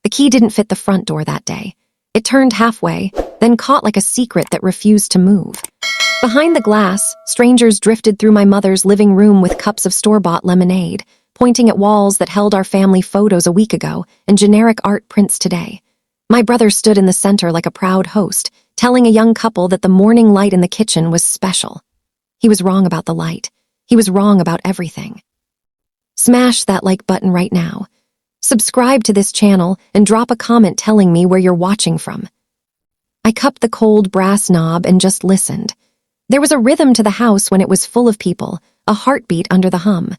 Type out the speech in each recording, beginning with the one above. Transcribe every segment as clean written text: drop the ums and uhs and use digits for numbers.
The key didn't fit the front door that day. It turned halfway, then caught like a secret that refused to move. Behind the glass, strangers drifted through my mother's living room with cups of store-bought lemonade, pointing at walls that held our family photos a week ago and generic art prints today. My brother stood in the center like a proud host, telling a young couple that the morning light in the kitchen was special. He was wrong about the light. He was wrong about everything. Smash that like button right now. Subscribe to this channel and drop a comment telling me where you're watching from. I cupped the cold brass knob and just listened. There was a rhythm to the house when it was full of people, a heartbeat under the hum.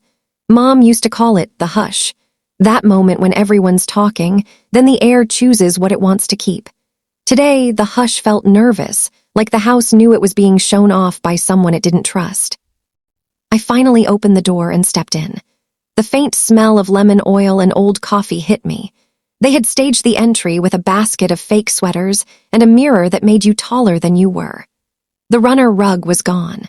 Mom used to call it the hush. That moment when everyone's talking, then the air chooses what it wants to keep. Today, the hush felt nervous, like the house knew it was being shown off by someone it didn't trust. I finally opened the door and stepped in. The faint smell of lemon oil and old coffee hit me. They had staged the entry with a basket of fake sweaters and a mirror that made you taller than you were. The runner rug was gone.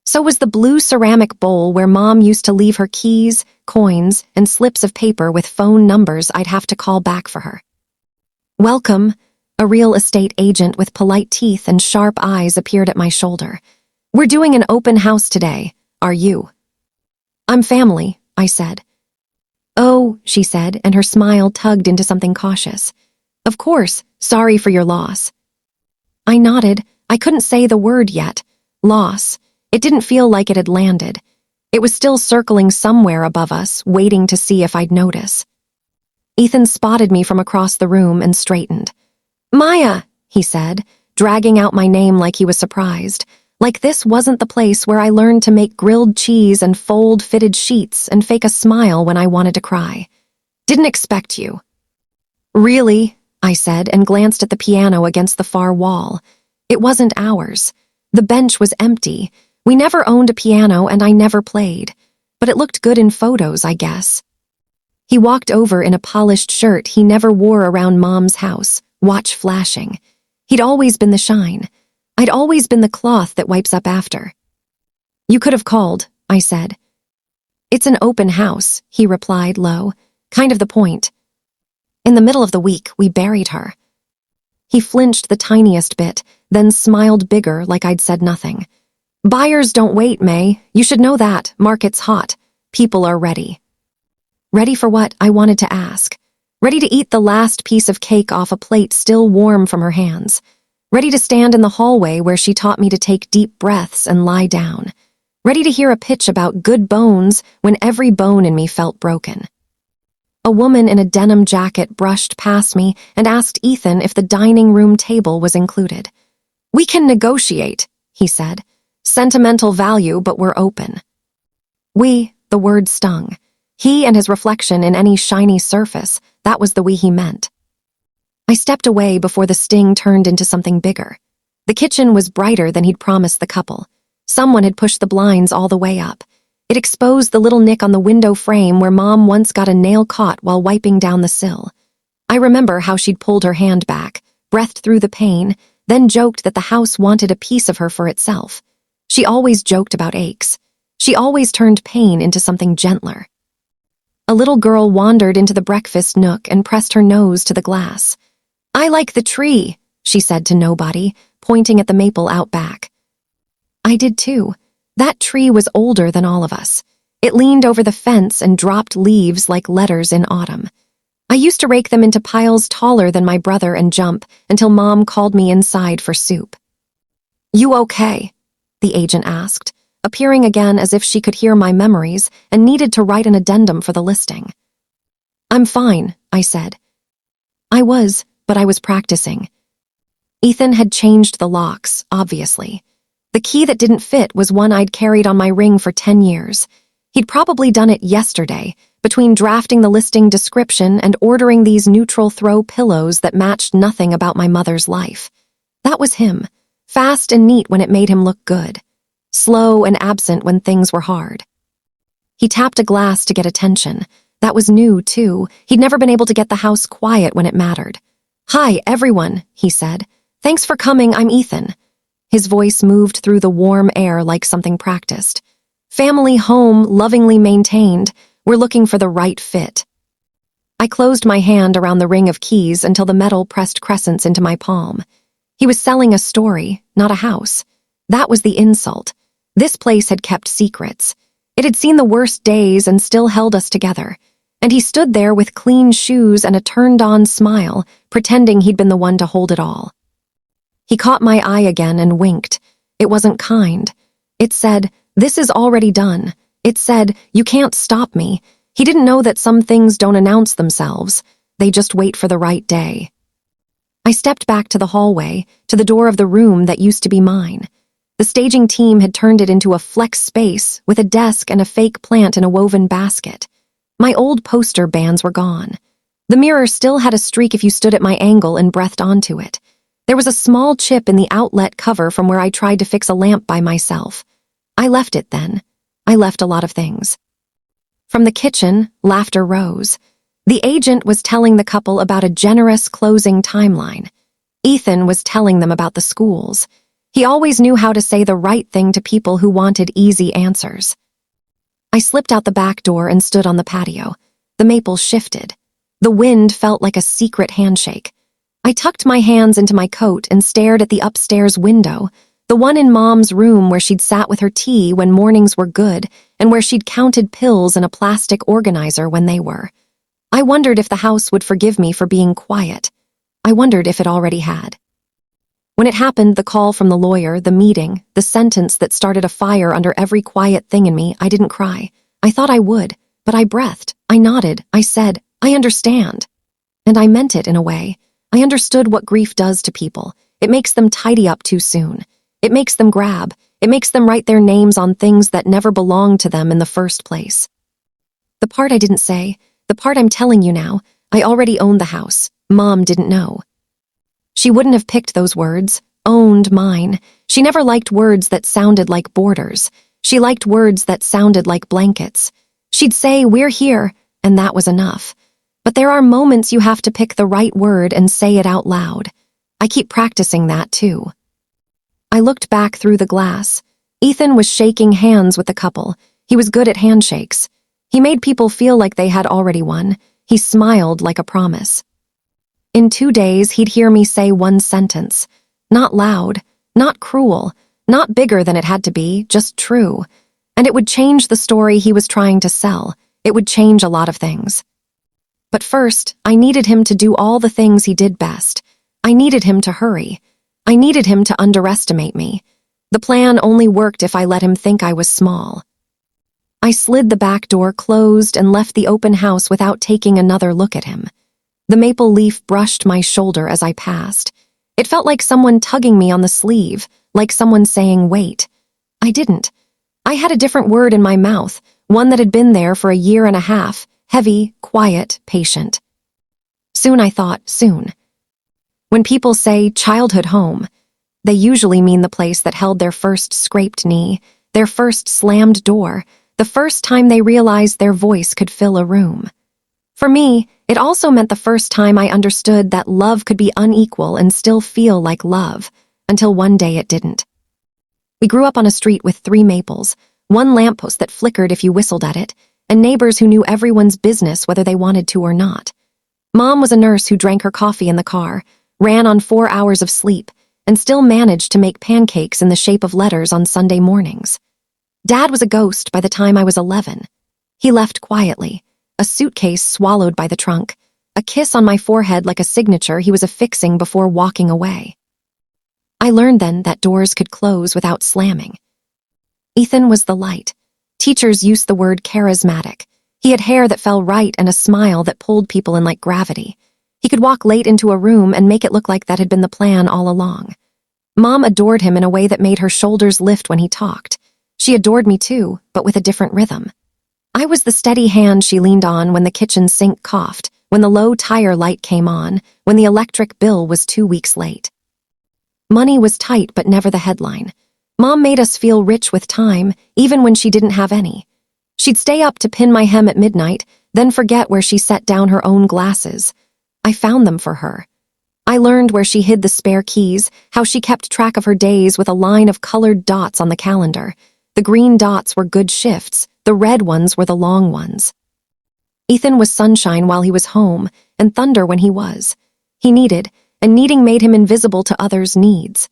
So was the blue ceramic bowl where Mom used to leave her keys, coins, and slips of paper with phone numbers I'd have to call back for her. "Welcome," a real estate agent with polite teeth and sharp eyes appeared at my shoulder. "We're doing an open house today. Are you?" "I'm family," I said. "Oh," she said, and her smile tugged into something cautious. "Of course, sorry for your loss." I nodded. I couldn't say the word yet. Loss. It didn't feel like it had landed. It was still circling somewhere above us, waiting to see if I'd notice. Ethan spotted me from across the room and straightened. "Maya," he said, dragging out my name like he was surprised. Like this wasn't the place where I learned to make grilled cheese and fold fitted sheets and fake a smile when I wanted to cry. "Didn't expect you." "Really?" I said and glanced at the piano against the far wall. It wasn't ours. The bench was empty. We never owned a piano and I never played. But it looked good in photos, I guess. He walked over in a polished shirt he never wore around Mom's house, watch flashing. He'd always been the shine. I'd always been the cloth that wipes up after. "You could have called," I said. "It's an open house," he replied low. "Kind of the point." "In the middle of the week, we buried her." He flinched the tiniest bit, then smiled bigger like I'd said nothing. "Buyers don't wait, May. You should know that. Market's hot. People are ready." Ready for what? I wanted to ask. Ready to eat the last piece of cake off a plate still warm from her hands. Ready to stand in the hallway where she taught me to take deep breaths and lie down. Ready to hear a pitch about good bones when every bone in me felt broken. A woman in a denim jacket brushed past me and asked Ethan if the dining room table was included. "We can negotiate," he said. "Sentimental value, but we're open." The word stung. He and his reflection in any shiny surface, that was the we he meant. I stepped away before the sting turned into something bigger. The kitchen was brighter than he'd promised the couple. Someone had pushed the blinds all the way up. It exposed the little nick on the window frame where Mom once got a nail caught while wiping down the sill. I remember how she'd pulled her hand back, breathed through the pain, then joked that the house wanted a piece of her for itself. She always joked about aches. She always turned pain into something gentler. A little girl wandered into the breakfast nook and pressed her nose to the glass. "I like the tree," she said to nobody, pointing at the maple out back. I did too. That tree was older than all of us. It leaned over the fence and dropped leaves like letters in autumn. I used to rake them into piles taller than my brother and jump until Mom called me inside for soup. "You okay?" the agent asked, appearing again as if she could hear my memories and needed to write an addendum for the listing. "I'm fine," I said. But I was practicing. Ethan had changed the locks, obviously. The key that didn't fit was one I'd carried on my ring for 10 years. He'd probably done it yesterday, between drafting the listing description and ordering these neutral throw pillows that matched nothing about my mother's life. That was him, fast and neat when it made him look good, slow and absent when things were hard. He tapped a glass to get attention. That was new, too. He'd never been able to get the house quiet when it mattered. "Hi, everyone," he said. "Thanks for coming, I'm Ethan." His voice moved through the warm air like something practiced. "Family home, lovingly maintained. We're looking for the right fit." I closed my hand around the ring of keys until the metal pressed crescents into my palm. He was selling a story, not a house. That was the insult. This place had kept secrets. It had seen the worst days and still held us together. And he stood there with clean shoes and a turned-on smile, pretending he'd been the one to hold it all. He caught my eye again and winked. It wasn't kind. It said, "This is already done." It said, "You can't stop me." He didn't know that some things don't announce themselves. They just wait for the right day. I stepped back to the hallway, to the door of the room that used to be mine. The staging team had turned it into a flex space with a desk and a fake plant in a woven basket. My old poster bands were gone. The mirror still had a streak if you stood at my angle and breathed onto it. There was a small chip in the outlet cover from where I tried to fix a lamp by myself. I left it then. I left a lot of things. From the kitchen, laughter rose. The agent was telling the couple about a generous closing timeline. Ethan was telling them about the schools. He always knew how to say the right thing to people who wanted easy answers. I slipped out the back door and stood on the patio. The maples shifted. The wind felt like a secret handshake. I tucked my hands into my coat and stared at the upstairs window, the one in Mom's room where she'd sat with her tea when mornings were good and where she'd counted pills in a plastic organizer when they were. I wondered if the house would forgive me for being quiet. I wondered if it already had. When it happened, the call from the lawyer, the meeting, the sentence that started a fire under every quiet thing in me, I didn't cry. I thought I would, but I breathed, I nodded, I said, "I understand." And I meant it in a way. I understood what grief does to people. It makes them tidy up too soon. It makes them grab. It makes them write their names on things that never belonged to them in the first place. The part I didn't say, the part I'm telling you now, I already owned the house. Mom didn't know. She wouldn't have picked those words, owned mine. She never liked words that sounded like borders. She liked words that sounded like blankets. She'd say, "We're here," and that was enough. But there are moments you have to pick the right word and say it out loud. I keep practicing that too. I looked back through the glass. Ethan was shaking hands with the couple. He was good at handshakes. He made people feel like they had already won. He smiled like a promise. In 2 days, he'd hear me say one sentence. Not loud, not cruel, not bigger than it had to be, just true. And it would change the story he was trying to sell. It would change a lot of things. But first, I needed him to do all the things he did best. I needed him to hurry. I needed him to underestimate me. The plan only worked if I let him think I was small. I slid the back door closed and left the open house without taking another look at him. The maple leaf brushed my shoulder as I passed. It felt like someone tugging me on the sleeve, like someone saying, "Wait." I didn't. I had a different word in my mouth, one that had been there for a year and a half, heavy, quiet, patient. Soon, I thought, soon. When people say childhood home, they usually mean the place that held their first scraped knee, their first slammed door, the first time they realized their voice could fill a room. For me, it also meant the first time I understood that love could be unequal and still feel like love, until one day it didn't. We grew up on a street with 3 maples, one lamppost that flickered if you whistled at it, and neighbors who knew everyone's business whether they wanted to or not. Mom was a nurse who drank her coffee in the car, ran on 4 hours of sleep, and still managed to make pancakes in the shape of letters on Sunday mornings. Dad was a ghost by the time I was 11. He left quietly, a suitcase swallowed by the trunk, a kiss on my forehead like a signature he was affixing before walking away. I learned then that doors could close without slamming. Ethan was the light. Teachers used the word charismatic. He had hair that fell right and a smile that pulled people in like gravity. He could walk late into a room and make it look like that had been the plan all along. Mom adored him in a way that made her shoulders lift when he talked. She adored me too, but with a different rhythm. I was the steady hand she leaned on when the kitchen sink coughed, when the low tire light came on, when the electric bill was 2 weeks late. Money was tight but never the headline. Mom made us feel rich with time, even when she didn't have any. She'd stay up to pin my hem at midnight, then forget where she set down her own glasses. I found them for her. I learned where she hid the spare keys, how she kept track of her days with a line of colored dots on the calendar. The green dots were good shifts, the red ones were the long ones. Ethan was sunshine while he was home, and thunder when he was. He needed, and needing made him invisible to others' needs.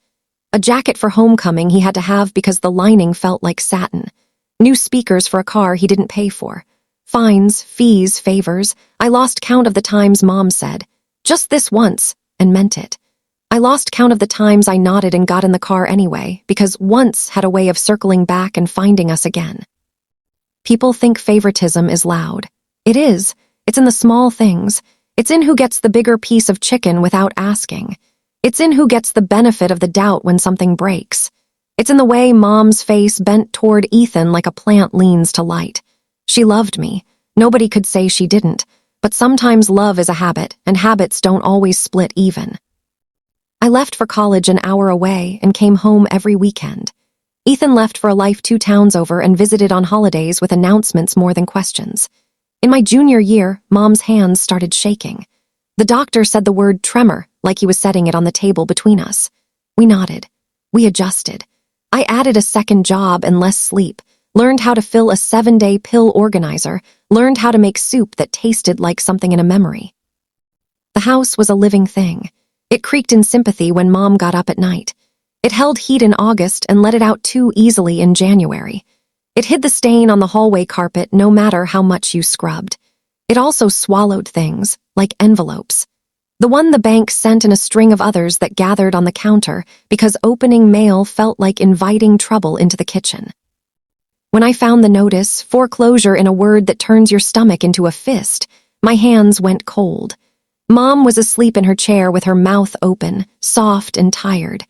A jacket for homecoming he had to have because the lining felt like satin. New speakers for a car he didn't pay for. Fines, fees, favors. I lost count of the times Mom said, "Just this once," and meant it. I lost count of the times I nodded and got in the car anyway, because once had a way of circling back and finding us again. People think favoritism is loud. It is. It's in the small things. It's in who gets the bigger piece of chicken without asking. It's in who gets the benefit of the doubt when something breaks. It's in the way Mom's face bent toward Ethan like a plant leans to light. She loved me. Nobody could say she didn't. But sometimes love is a habit, and habits don't always split even. I left for college an hour away and came home every weekend. Ethan left for a life 2 towns over and visited on holidays with announcements more than questions. In my junior year, Mom's hands started shaking. The doctor said the word tremor, like he was setting it on the table between us. We nodded. We adjusted. I added a second job and less sleep, learned how to fill a 7-day pill organizer, learned how to make soup that tasted like something in a memory. The house was a living thing. It creaked in sympathy when Mom got up at night. It held heat in August and let it out too easily in January. It hid the stain on the hallway carpet no matter how much you scrubbed. It also swallowed things, like envelopes. The one the bank sent and a string of others that gathered on the counter because opening mail felt like inviting trouble into the kitchen. When I found the notice, foreclosure in a word that turns your stomach into a fist, my hands went cold. Mom was asleep in her chair with her mouth open, soft and tired.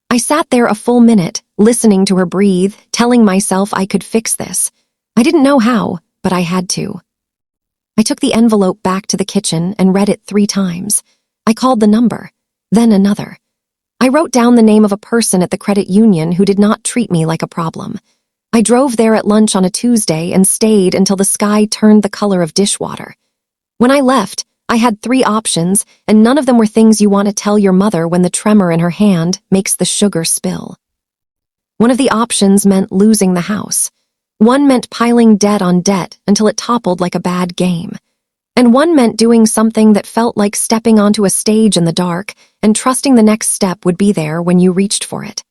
I sat there a full minute, listening to her breathe, telling myself I could fix this. I didn't know how, but I had to. I took the envelope back to the kitchen and read it 3 times. I called the number, then another. I wrote down the name of a person at the credit union who did not treat me like a problem. I drove there at lunch on a Tuesday and stayed until the sky turned the color of dishwater. When I left, I had 3 options, and none of them were things you want to tell your mother when the tremor in her hand makes the sugar spill. One of the options meant losing the house. One meant piling debt on debt until it toppled like a bad game. And one meant doing something that felt like stepping onto a stage in the dark and trusting the next step would be there when you reached for it.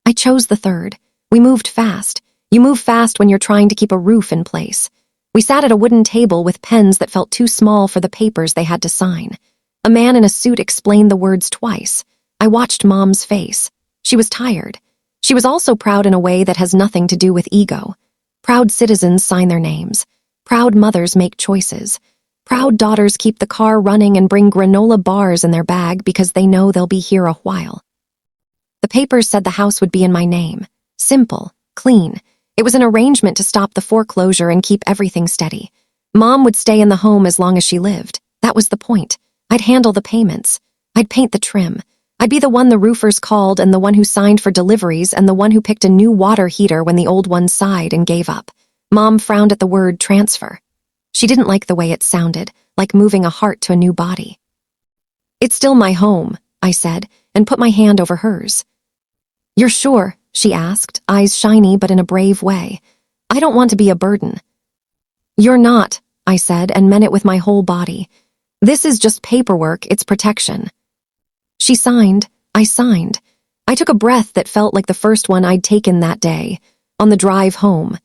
I chose the third. We moved fast. You move fast when you're trying to keep a roof in place. We sat at a wooden table with pens that felt too small for the papers they had to sign. A man in a suit explained the words twice. I watched Mom's face. She was tired. She was also proud in a way that has nothing to do with ego. Proud citizens sign their names. Proud mothers make choices. Proud daughters keep the car running and bring granola bars in their bag because they know they'll be here a while. The papers said the house would be in my name. Simple, clean. It was an arrangement to stop the foreclosure and keep everything steady. Mom would stay in the home as long as she lived. That was the point. I'd handle the payments. I'd paint the trim. I'd be the one the roofers called and the one who signed for deliveries and the one who picked a new water heater when the old one sighed and gave up. Mom frowned at the word transfer. She didn't like the way it sounded, like moving a heart to a new body. "It's still my home," I said, and put my hand over hers. "You're sure?" she asked, eyes shiny but in a brave way. "I don't want to be a burden." "You're not," I said, and meant it with my whole body. "This is just paperwork, it's protection." She signed. I signed. I took a breath that felt like the first one I'd taken that day, on the drive home.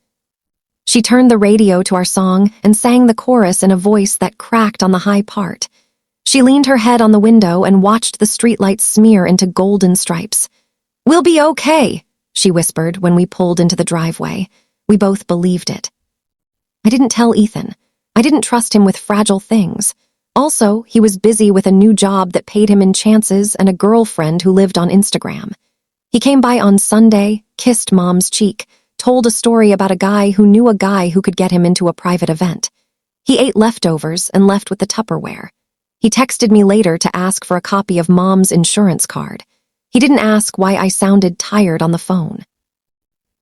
She turned the radio to our song and sang the chorus in a voice that cracked on the high part. She leaned her head on the window and watched the streetlights smear into golden stripes. "We'll be okay," she whispered when we pulled into the driveway. We both believed it. I didn't tell Ethan. I didn't trust him with fragile things. Also, he was busy with a new job that paid him in chances and a girlfriend who lived on Instagram. He came by on Sunday, kissed Mom's cheek, told a story about a guy who knew a guy who could get him into a private event. He ate leftovers and left with the Tupperware. He texted me later to ask for a copy of Mom's insurance card. He didn't ask why I sounded tired on the phone.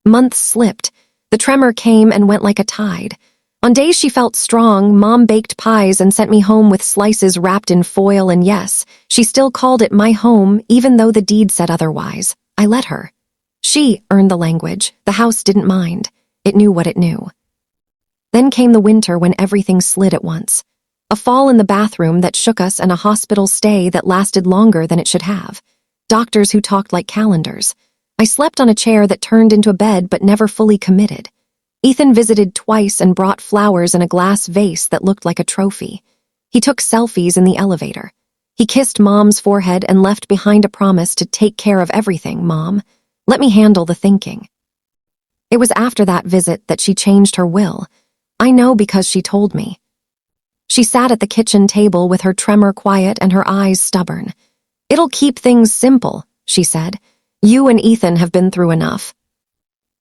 Months slipped. The tremor came and went like a tide. On days she felt strong, Mom baked pies and sent me home with slices wrapped in foil, and yes, she still called it my home even though the deed said otherwise. I let her. She earned the language. The house didn't mind. It knew what it knew. Then came the winter when everything slid at once. A fall in the bathroom that shook us and a hospital stay that lasted longer than it should have. Doctors who talked like calendars. I slept on a chair that turned into a bed but never fully committed. Ethan visited twice and brought flowers in a glass vase that looked like a trophy. He took selfies in the elevator. He kissed Mom's forehead and left behind a promise to take care of everything, Mom. Let me handle the thinking. It was after that visit that she changed her will. I know because she told me. She sat at the kitchen table with her tremor quiet and her eyes stubborn. It'll keep things simple, she said. You and Ethan have been through enough.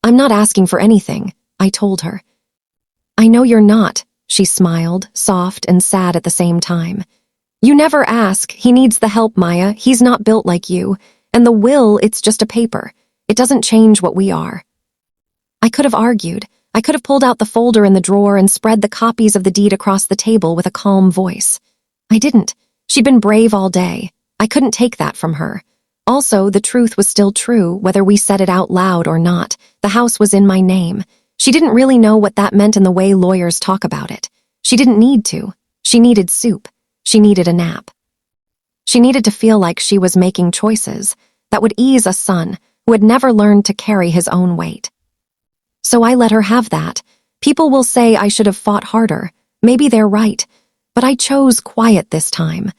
I'm not asking for anything, I told her. I know you're not, she smiled, soft and sad at the same time. You never ask. He needs the help, Maya. He's not built like you. And the will, it's just a paper. It doesn't change what we are. I could have argued. I could have pulled out the folder in the drawer and spread the copies of the deed across the table with a calm voice. I didn't. She'd been brave all day. I couldn't take that from her. Also, the truth was still true, whether we said it out loud or not. The house was in my name. She didn't really know what that meant in the way lawyers talk about it. She didn't need to. She needed soup. She needed a nap. She needed to feel like she was making choices that would ease a son who had never learned to carry his own weight. So I let her have that. People will say I should have fought harder. Maybe they're right. But I chose quiet this time.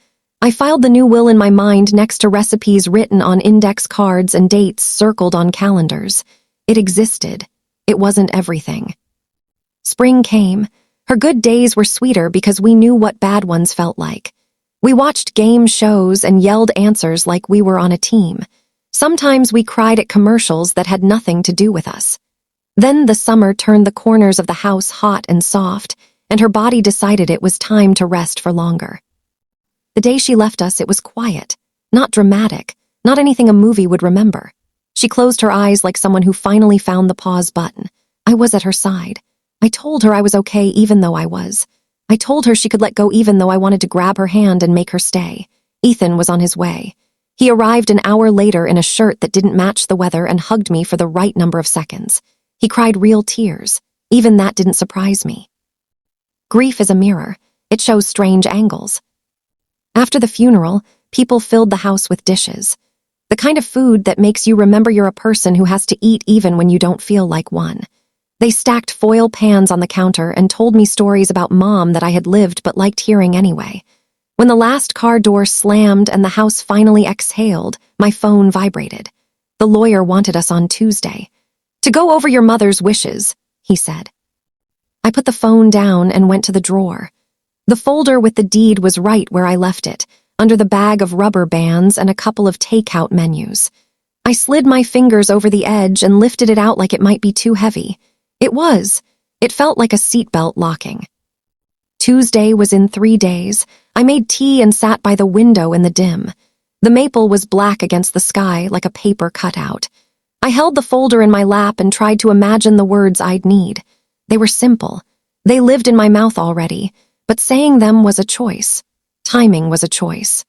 I filed the new will in my mind next to recipes written on index cards and dates circled on calendars. It existed. It wasn't everything. Spring came. Her good days were sweeter because we knew what bad ones felt like. We watched game shows and yelled answers like we were on a team. Sometimes we cried at commercials that had nothing to do with us. Then the summer turned the corners of the house hot and soft, and her body decided it was time to rest for longer. The day she left us, it was quiet, not dramatic, not anything a movie would remember. She closed her eyes like someone who finally found the pause button. I was at her side. I told her I was okay even though I was. I told her she could let go even though I wanted to grab her hand and make her stay. Ethan was on his way. He arrived an hour later in a shirt that didn't match the weather and hugged me for the right number of seconds. He cried real tears. Even that didn't surprise me. Grief is a mirror. It shows strange angles. After the funeral, people filled the house with dishes. The kind of food that makes you remember you're a person who has to eat even when you don't feel like one. They stacked foil pans on the counter and told me stories about Mom that I had lived but liked hearing anyway. When the last car door slammed and the house finally exhaled, my phone vibrated. The lawyer wanted us on Tuesday. To go over your mother's wishes, he said. I put the phone down and went to the drawer. The folder with the deed was right where I left it, under the bag of rubber bands and a couple of takeout menus. I slid my fingers over the edge and lifted it out like it might be too heavy. It was. It felt like a seatbelt locking. Tuesday was in 3 days. I made tea and sat by the window in the dim. The maple was black against the sky like a paper cutout. I held the folder in my lap and tried to imagine the words I'd need. They were simple. They lived in my mouth already, but saying them was a choice. Timing was a choice.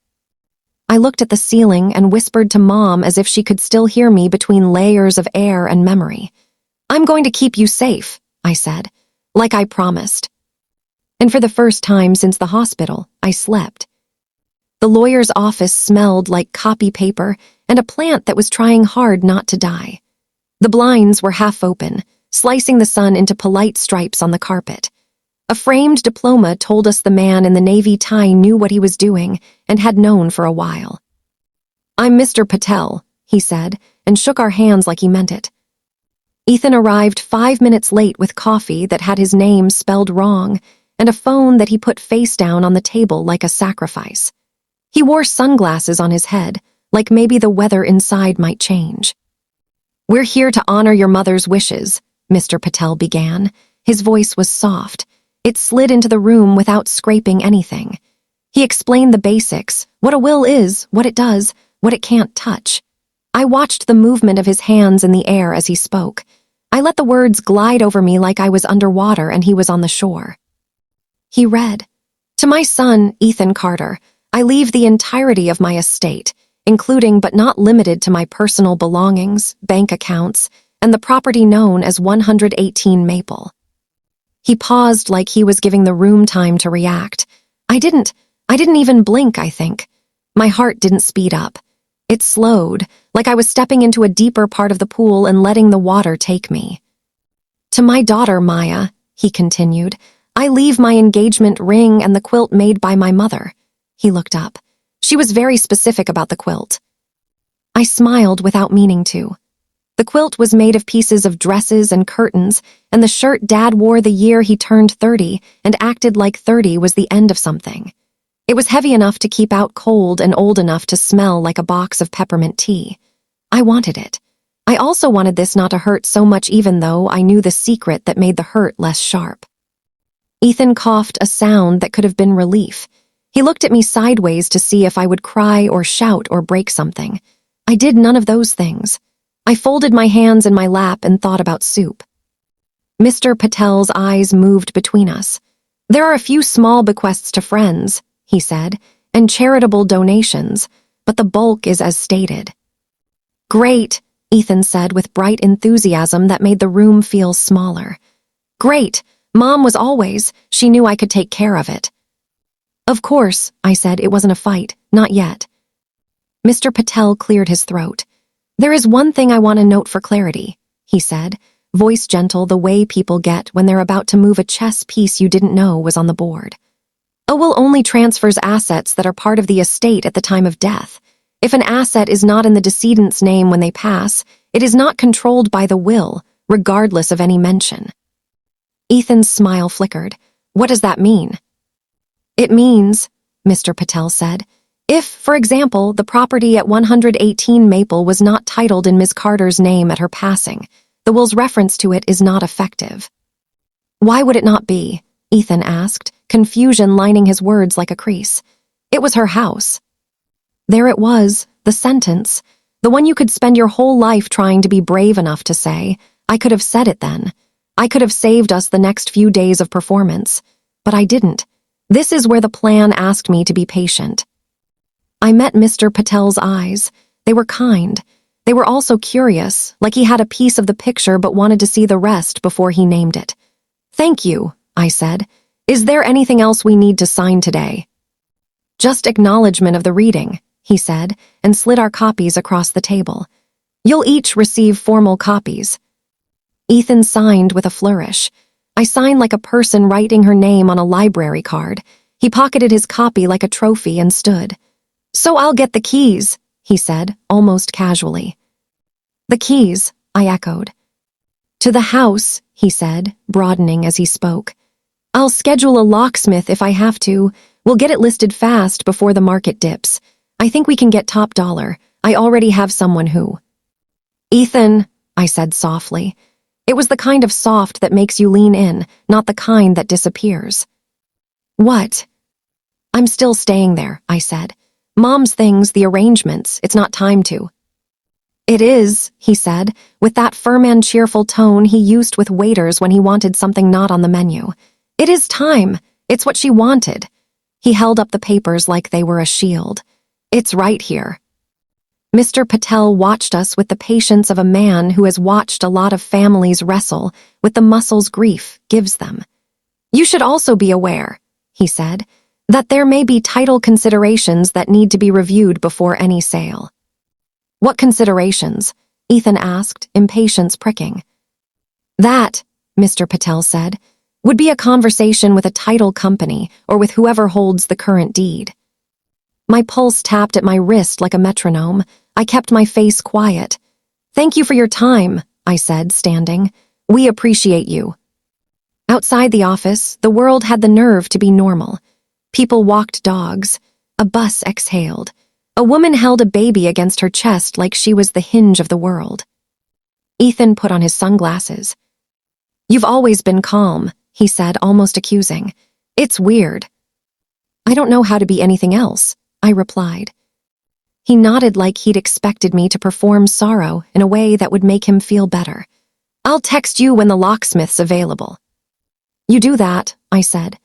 I looked at the ceiling and whispered to Mom as if she could still hear me between layers of air and memory. I'm going to keep you safe, I said, like I promised. And for the first time since the hospital, I slept. The lawyer's office smelled like copy paper and a plant that was trying hard not to die. The blinds were half open, slicing the sun into polite stripes on the carpet. A framed diploma told us the man in the navy tie knew what he was doing and had known for a while. I'm Mr. Patel, he said, and shook our hands like he meant it. Ethan arrived 5 minutes late with coffee that had his name spelled wrong and a phone that he put face down on the table like a sacrifice. He wore sunglasses on his head, like maybe the weather inside might change. We're here to honor your mother's wishes, Mr. Patel began. His voice was soft. It slid into the room without scraping anything. He explained the basics, what a will is, what it does, what it can't touch. I watched the movement of his hands in the air as he spoke. I let the words glide over me like I was underwater and he was on the shore. He read, To my son, Ethan Carter, I leave the entirety of my estate, including but not limited to my personal belongings, bank accounts, and the property known as 118 Maple. He paused like he was giving the room time to react. I didn't even blink, I think. My heart didn't speed up. It slowed, like I was stepping into a deeper part of the pool and letting the water take me. To my daughter, Maya, he continued, I leave my engagement ring and the quilt made by my mother. He looked up. She was very specific about the quilt. I smiled without meaning to. The quilt was made of pieces of dresses and curtains, and the shirt Dad wore the year he turned 30 and acted like 30 was the end of something. It was heavy enough to keep out cold and old enough to smell like a box of peppermint tea. I wanted it. I also wanted this not to hurt so much, even though I knew the secret that made the hurt less sharp. Ethan coughed a sound that could have been relief. He looked at me sideways to see if I would cry or shout or break something. I did none of those things. I folded my hands in my lap and thought about soup. Mr. Patel's eyes moved between us. There are a few small bequests to friends, he said, and charitable donations, but the bulk is as stated. Great, Ethan said with bright enthusiasm that made the room feel smaller. Great, Mom was always, she knew I could take care of it. Of course, I said, it wasn't a fight, not yet. Mr. Patel cleared his throat. There is one thing I want to note for clarity, he said, voice gentle the way people get when they're about to move a chess piece you didn't know was on the board. A will only transfers assets that are part of the estate at the time of death. If an asset is not in the decedent's name when they pass, it is not controlled by the will, regardless of any mention. Ethan's smile flickered. What does that mean? It means, Mr. Patel said, if, for example, the property at 118 Maple was not titled in Ms. Carter's name at her passing, the will's reference to it is not effective. Why would it not be? Ethan asked, confusion lining his words like a crease. It was her house. There it was, the sentence, the one you could spend your whole life trying to be brave enough to say. I could have said it then. I could have saved us the next few days of performance. But I didn't. This is where the plan asked me to be patient. I met Mr. Patel's eyes. They were kind. They were also curious, like he had a piece of the picture but wanted to see the rest before he named it. Thank you, I said. Is there anything else we need to sign today? Just acknowledgement of the reading, he said, and slid our copies across the table. You'll each receive formal copies. Ethan signed with a flourish. I signed like a person writing her name on a library card. He pocketed his copy like a trophy and stood. So I'll get the keys, he said, almost casually. The keys, I echoed. To the house, he said, broadening as he spoke. I'll schedule a locksmith if I have to. We'll get it listed fast before the market dips. I think we can get top dollar. I already have someone who. Ethan, I said softly. It was the kind of soft that makes you lean in, not the kind that disappears. What? I'm still staying there, I said. Mom's things, the arrangements, it's not time to. It is, he said, with that firm and cheerful tone he used with waiters when he wanted something not on the menu. It is time. It's what she wanted. He held up the papers like they were a shield. It's right here. Mr. Patel watched us with the patience of a man who has watched a lot of families wrestle with the muscles grief gives them. You should also be aware, he said, that there may be title considerations that need to be reviewed before any sale. What considerations? Ethan asked, impatience pricking. That, Mr. Patel said, would be a conversation with a title company or with whoever holds the current deed. My pulse tapped at my wrist like a metronome. I kept my face quiet. Thank you for your time, I said, standing. We appreciate you. Outside the office, the world had the nerve to be normal. People walked dogs. A bus exhaled. A woman held a baby against her chest like she was the hinge of the world. Ethan put on his sunglasses. You've always been calm, he said, almost accusing. It's weird. I don't know how to be anything else, I replied. He nodded like he'd expected me to perform sorrow in a way that would make him feel better. I'll text you when the locksmith's available. You do that, I said.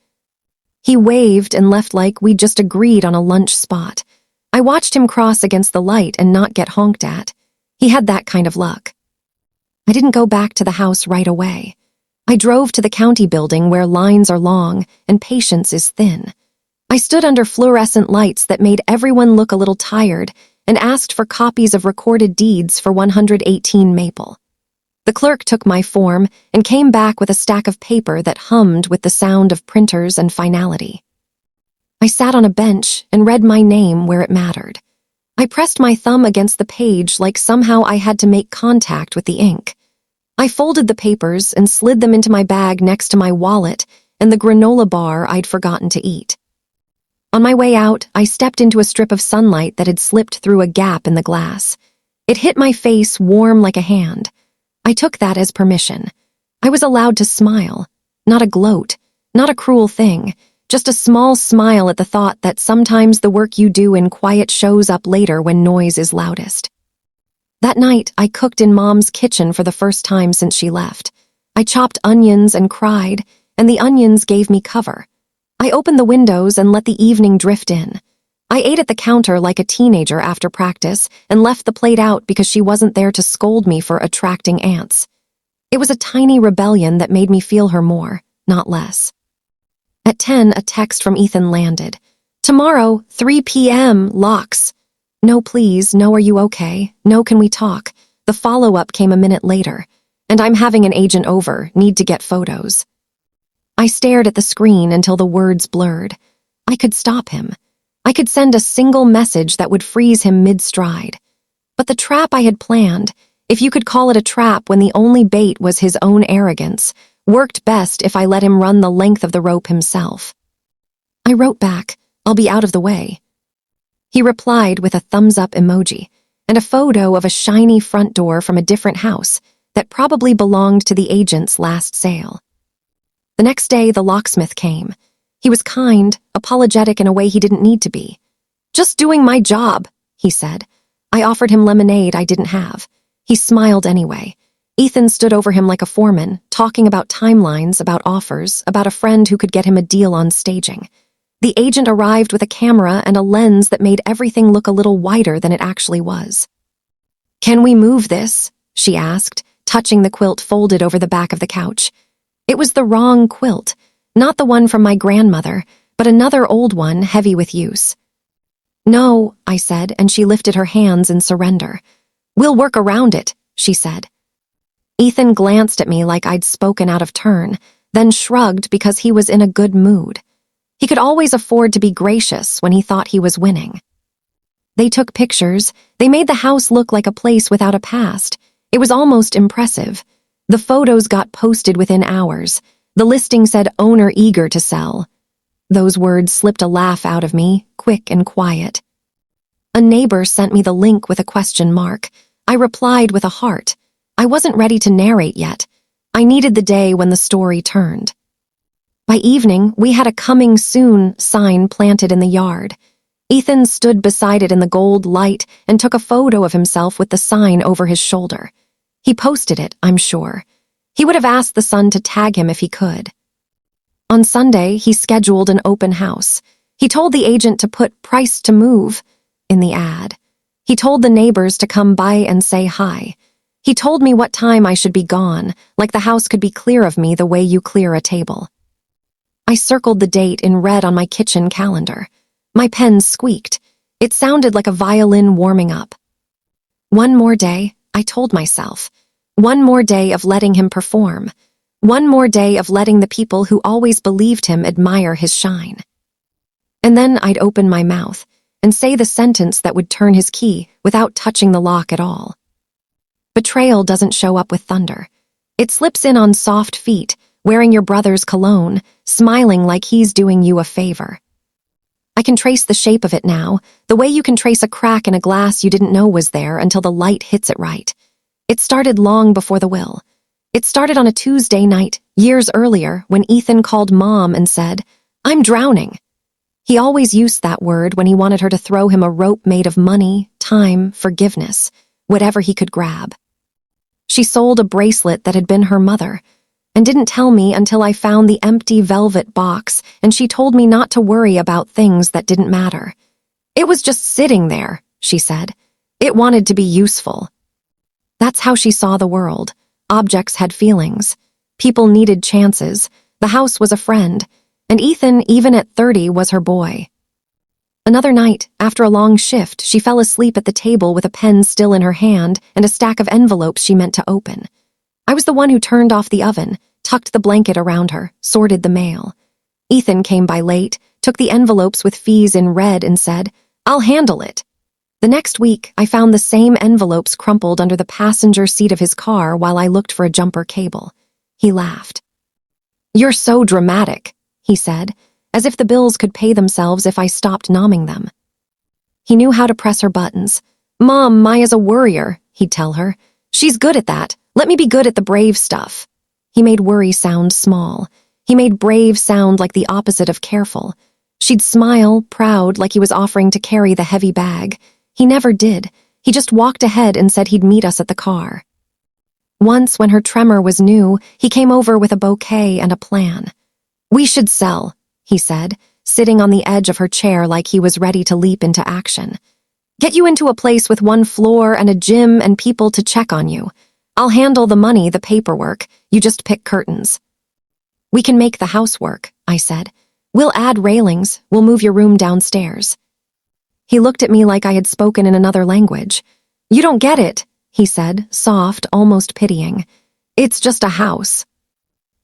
He waved and left like we'd just agreed on a lunch spot. I watched him cross against the light and not get honked at. He had that kind of luck. I didn't go back to the house right away. I drove to the county building where lines are long and patience is thin. I stood under fluorescent lights that made everyone look a little tired and asked for copies of recorded deeds for 118 Maple. The clerk took my form and came back with a stack of paper that hummed with the sound of printers and finality. I sat on a bench and read my name where it mattered. I pressed my thumb against the page like somehow I had to make contact with the ink. I folded the papers and slid them into my bag next to my wallet and the granola bar I'd forgotten to eat. On my way out, I stepped into a strip of sunlight that had slipped through a gap in the glass. It hit my face warm like a hand. I took that as permission. I was allowed to smile. Not a gloat, not a cruel thing, just a small smile at the thought that sometimes the work you do in quiet shows up later when noise is loudest. That night, I cooked in Mom's kitchen for the first time since she left. I chopped onions and cried, and the onions gave me cover. I opened the windows and let the evening drift in. I ate at the counter like a teenager after practice and left the plate out because she wasn't there to scold me for attracting ants. It was a tiny rebellion that made me feel her more, not less. At 10, a text from Ethan landed. "Tomorrow, 3 p.m., locks." "No, please. No, are you okay? No, can we talk?" The follow-up came a minute later. "And I'm having an agent over. Need to get photos." I stared at the screen until the words blurred. I could stop him. I could send a single message that would freeze him mid-stride. But the trap I had planned, if you could call it a trap when the only bait was his own arrogance, worked best if I let him run the length of the rope himself. I wrote back, "I'll be out of the way." He replied with a thumbs-up emoji and a photo of a shiny front door from a different house that probably belonged to the agent's last sale. The next day, the locksmith came. He was kind, apologetic in a way he didn't need to be. "Just doing my job," he said. I offered him lemonade I didn't have. He smiled anyway. Ethan stood over him like a foreman, talking about timelines, about offers, about a friend who could get him a deal on staging. The agent arrived with a camera and a lens that made everything look a little wider than it actually was. "Can we move this?" she asked, touching the quilt folded over the back of the couch. It was the wrong quilt, not the one from my grandmother, but another old one heavy with use. "No," I said, and she lifted her hands in surrender. "We'll work around it," she said. Ethan glanced at me like I'd spoken out of turn, then shrugged because he was in a good mood. He could always afford to be gracious when he thought he was winning. They took pictures. They made the house look like a place without a past. It was almost impressive. The photos got posted within hours. The listing said owner eager to sell. Those words slipped a laugh out of me, quick and quiet. A neighbor sent me the link with a question mark. I replied with a heart. I wasn't ready to narrate yet. I needed the day when the story turned. By evening, we had a "coming soon" sign planted in the yard. Ethan stood beside it in the gold light and took a photo of himself with the sign over his shoulder. He posted it, I'm sure. He would have asked the Sun to tag him if he could. On Sunday, he scheduled an open house. He told the agent to put "price to move" in the ad. He told the neighbors to come by and say hi. He told me what time I should be gone, like the house could be clear of me the way you clear a table. I circled the date in red on my kitchen calendar. My pen squeaked. It sounded like a violin warming up. One more day, I told myself. One more day of letting him perform. One more day of letting the people who always believed him admire his shine. And then I'd open my mouth and say the sentence that would turn his key without touching the lock at all. Betrayal doesn't show up with thunder. It slips in on soft feet, wearing your brother's cologne, smiling like he's doing you a favor. I can trace the shape of it now, the way you can trace a crack in a glass you didn't know was there until the light hits it right. It started long before the will. It started on a Tuesday night, years earlier, when Ethan called Mom and said, "I'm drowning." He always used that word when he wanted her to throw him a rope made of money, time, forgiveness, whatever he could grab. She sold a bracelet that had been her mother, and didn't tell me until I found the empty velvet box and she told me not to worry about things that didn't matter. It was just sitting there, she said. It wanted to be useful. That's how she saw the world. Objects had feelings. People needed chances. The house was a friend. And Ethan, even at 30, was her boy. Another night, after a long shift, she fell asleep at the table with a pen still in her hand and a stack of envelopes she meant to open. I was the one who turned off the oven, tucked the blanket around her, sorted the mail. Ethan came by late, took the envelopes with fees in red and said, "I'll handle it." The next week, I found the same envelopes crumpled under the passenger seat of his car while I looked for a jumper cable. He laughed. "You're so dramatic," he said, as if the bills could pay themselves if I stopped nomming them. He knew how to press her buttons. "Mom, Maya's a worrier," he'd tell her. "She's good at that. Let me be good at the brave stuff." He made worry sound small. He made brave sound like the opposite of careful. She'd smile, proud, like he was offering to carry the heavy bag. He never did. He just walked ahead and said he'd meet us at the car. Once, when her tremor was new, he came over with a bouquet and a plan. "We should sell," he said, sitting on the edge of her chair like he was ready to leap into action. "Get you into a place with one floor and a gym and people to check on you. I'll handle the money, the paperwork. You just pick curtains." "We can make the house work," I said. "We'll add railings. We'll move your room downstairs." He looked at me like I had spoken in another language. "You don't get it," he said, soft, almost pitying. "It's just a house."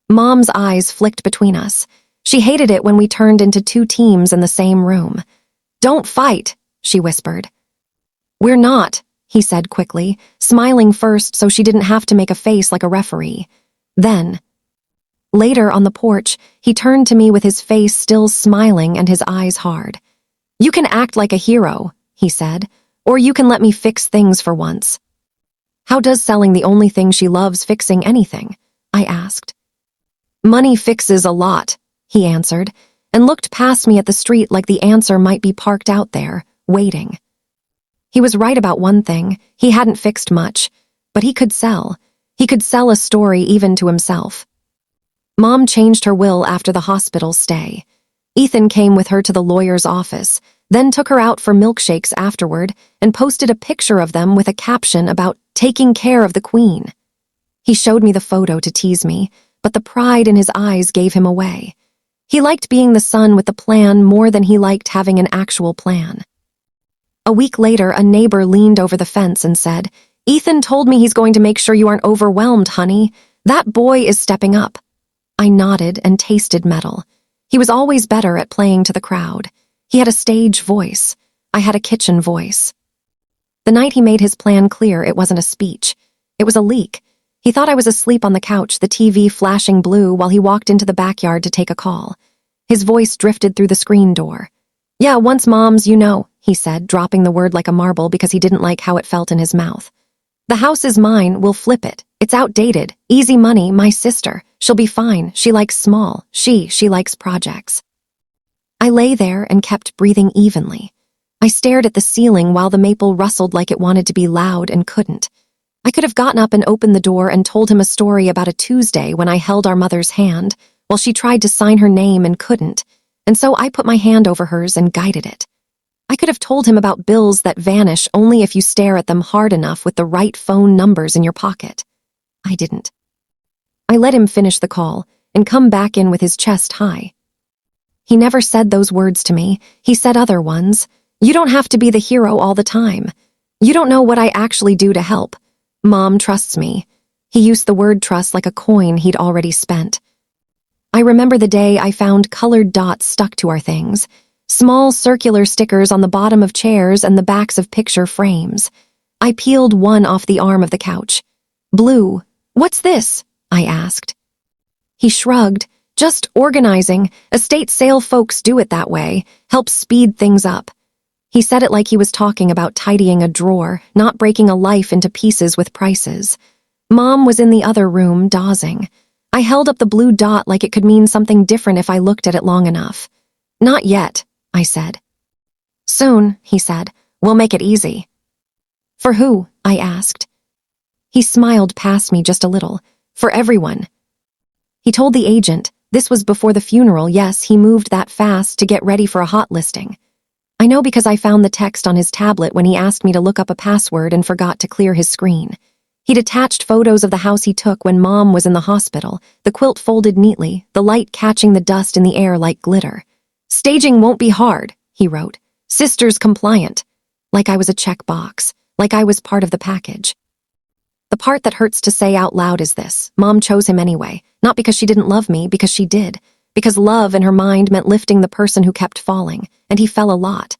Mom's eyes flicked between us. She hated it when we turned into two teams in the same room. "Don't fight," she whispered. "We're not," he said quickly, smiling first so she didn't have to make a face like a referee. Then, later on the porch, he turned to me with his face still smiling and his eyes hard. "You can act like a hero," he said, "or you can let me fix things for once." "How does selling the only thing she loves fixing anything?" I asked. "Money fixes a lot," he answered, and looked past me at the street like the answer might be parked out there, waiting. He was right about one thing. He hadn't fixed much, but he could sell. He could sell a story even to himself. Mom changed her will after the hospital stay. Ethan came with her to the lawyer's office, then took her out for milkshakes afterward and posted a picture of them with a caption about taking care of the queen. He showed me the photo to tease me, but the pride in his eyes gave him away. He liked being the son with the plan more than he liked having an actual plan. A week later, a neighbor leaned over the fence and said, "Ethan told me he's going to make sure you aren't overwhelmed, honey. That boy is stepping up." I nodded and tasted metal. He was always better at playing to the crowd. He had a stage voice. I had a kitchen voice. The night he made his plan clear, it wasn't a speech. It was a leak. He thought I was asleep on the couch, the TV flashing blue while he walked into the backyard to take a call. His voice drifted through the screen door. "Yeah, once Mom's, you know," he said, dropping the word like a marble because he didn't like how it felt in his mouth. "The house is mine, we'll flip it. It's outdated. Easy money, my sister. She'll be fine. She likes small. She likes projects." I lay there and kept breathing evenly. I stared at the ceiling while the maple rustled like it wanted to be loud and couldn't. I could have gotten up and opened the door and told him a story about a Tuesday when I held our mother's hand, while she tried to sign her name and couldn't, and so I put my hand over hers and guided it. I could have told him about bills that vanish only if you stare at them hard enough with the right phone numbers in your pocket. I didn't. I let him finish the call and come back in with his chest high. He never said those words to me. He said other ones. "You don't have to be the hero all the time. You don't know what I actually do to help. Mom trusts me." He used the word trust like a coin he'd already spent. I remember the day I found colored dots stuck to our things. Small circular stickers on the bottom of chairs and the backs of picture frames. I peeled one off the arm of the couch. "Blue, what's this?" I asked. He shrugged. "Just organizing. Estate sale folks do it that way. Helps speed things up." He said it like he was talking about tidying a drawer, not breaking a life into pieces with prices. Mom was in the other room, dozing. I held up the blue dot like it could mean something different if I looked at it long enough. "Not yet," I said. "Soon," he said. "We'll make it easy." "For who?" I asked. He smiled past me just a little. "For everyone." He told the agent. This was before the funeral. Yes, he moved that fast to get ready for a hot listing. I know because I found the text on his tablet when he asked me to look up a password and forgot to clear his screen. He'd attached photos of the house he took when Mom was in the hospital, the quilt folded neatly, the light catching the dust in the air like glitter. "Staging won't be hard," he wrote. "Sister's compliant." Like I was a checkbox, like I was part of the package. The part that hurts to say out loud is this: Mom chose him anyway, not because she didn't love me, because she did. Because love in her mind meant lifting the person who kept falling, and he fell a lot.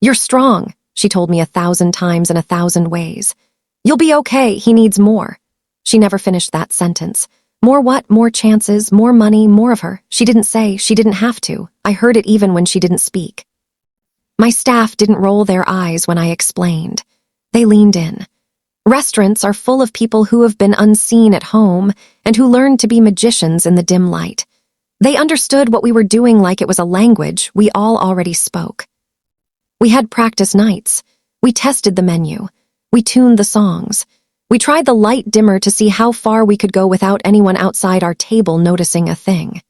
"You're strong," she told me 1,000 times in 1,000 ways. "You'll be okay, he needs more." She never finished that sentence. More what? More chances, more money, more of her. She didn't say, she didn't have to. I heard it even when she didn't speak. My staff didn't roll their eyes when I explained. They leaned in. Restaurants are full of people who have been unseen at home and who learned to be magicians in the dim light. They understood what we were doing like it was a language we all already spoke. We had practice nights. We tested the menu. We tuned the songs. We tried the light dimmer to see how far we could go without anyone outside our table noticing a thing.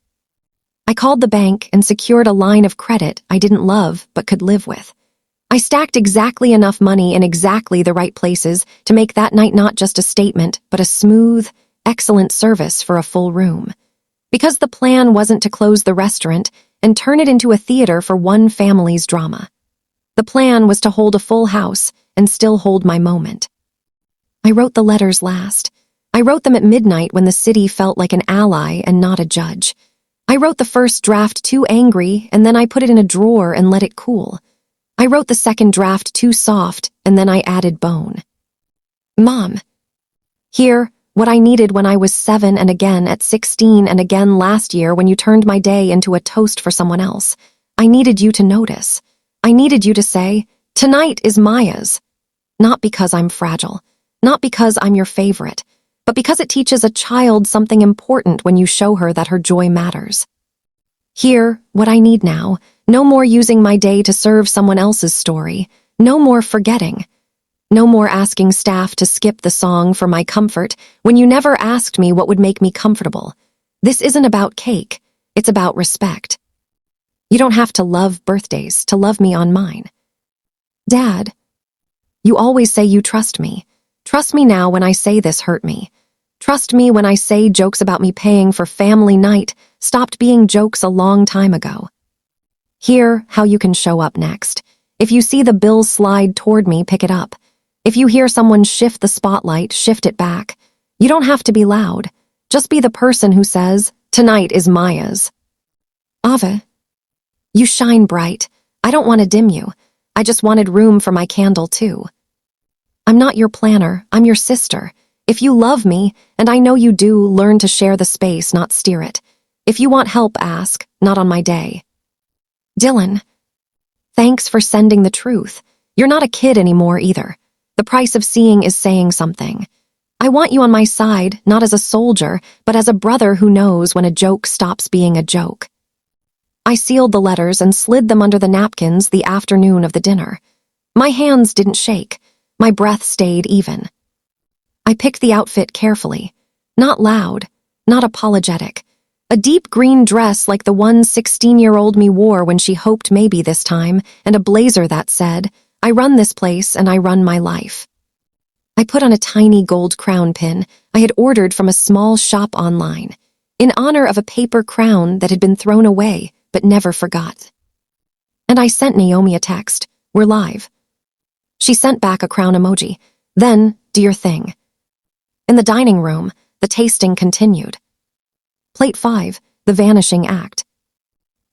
I called the bank and secured a line of credit I didn't love but could live with. I stacked exactly enough money in exactly the right places to make that night not just a statement, but a smooth, excellent service for a full room. Because the plan wasn't to close the restaurant and turn it into a theater for one family's drama. The plan was to hold a full house and still hold my moment. I wrote the letters last. I wrote them at midnight when the city felt like an ally and not a judge. I wrote the first draft too angry, and then I put it in a drawer and let it cool. I wrote the second draft too soft, and then I added bone. Mom. Here, what I needed when I was 7 and again at 16 and again last year when you turned my day into a toast for someone else. I needed you to notice. I needed you to say, "Tonight is Maya's." Not because I'm fragile, not because I'm your favorite, but because it teaches a child something important when you show her that her joy matters. Here, what I need now, no more using my day to serve someone else's story, no more forgetting. No more asking staff to skip the song for my comfort when you never asked me what would make me comfortable. This isn't about cake, it's about respect. You don't have to love birthdays to love me on mine. Dad, you always say you trust me. Trust me now when I say this hurt me. Trust me when I say jokes about me paying for family night stopped being jokes a long time ago. Hear how you can show up next. If you see the bill slide toward me, pick it up. If you hear someone shift the spotlight, shift it back. You don't have to be loud. Just be the person who says, "Tonight is Maya's." Ava, you shine bright. I don't want to dim you. I just wanted room for my candle too. I'm not your planner, I'm your sister. If you love me, and I know you do, learn to share the space, not steer it. If you want help, ask, not on my day. Dylan, thanks for sending the truth. You're not a kid anymore either. The price of seeing is saying something. I want you on my side, not as a soldier, but as a brother who knows when a joke stops being a joke. I sealed the letters and slid them under the napkins the afternoon of the dinner. My hands didn't shake. My breath stayed even. I picked the outfit carefully. Not loud, not apologetic. A deep green dress like the one 16-year-old me wore when she hoped maybe this time, and a blazer that said, "I run this place and I run my life." I put on a tiny gold crown pin I had ordered from a small shop online, in honor of a paper crown that had been thrown away but never forgot. And I sent Naomi a text, "We're live." She sent back a crown emoji. Then, do your thing. In the dining room, the tasting continued. Plate 5, the vanishing act.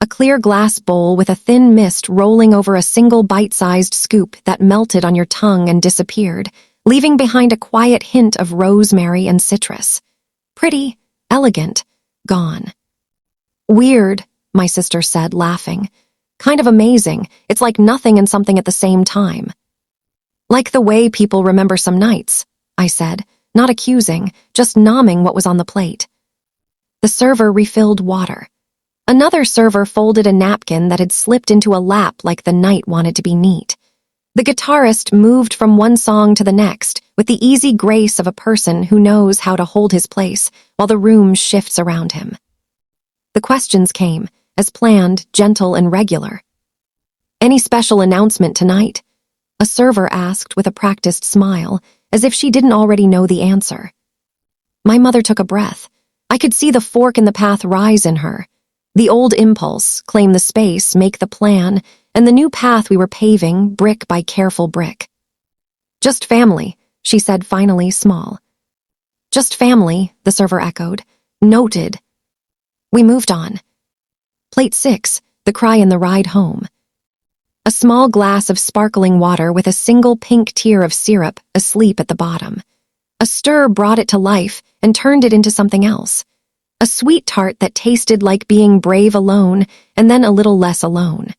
A clear glass bowl with a thin mist rolling over a single bite-sized scoop that melted on your tongue and disappeared, leaving behind a quiet hint of rosemary and citrus. Pretty, elegant, gone. Weird, my sister said, laughing. Kind of amazing, it's like nothing and something at the same time. Like the way people remember some nights, I said, not accusing, just nomming what was on the plate. The server refilled water. Another server folded a napkin that had slipped into a lap like the night wanted to be neat. The guitarist moved from one song to the next with the easy grace of a person who knows how to hold his place while the room shifts around him. The questions came, as planned, gentle and regular. "Any special announcement tonight?" A server asked with a practiced smile, as if she didn't already know the answer. My mother took a breath. I could see the fork in the path rise in her. The old impulse, claim the space, make the plan, and the new path we were paving, brick by careful brick. "Just family," she said finally, small. "Just family," the server echoed. "Noted." We moved on. Plate 6, the cry in the ride home. A small glass of sparkling water with a single pink tear of syrup asleep at the bottom. A stir brought it to life and turned it into something else. A sweet tart that tasted like being brave alone and then a little less alone.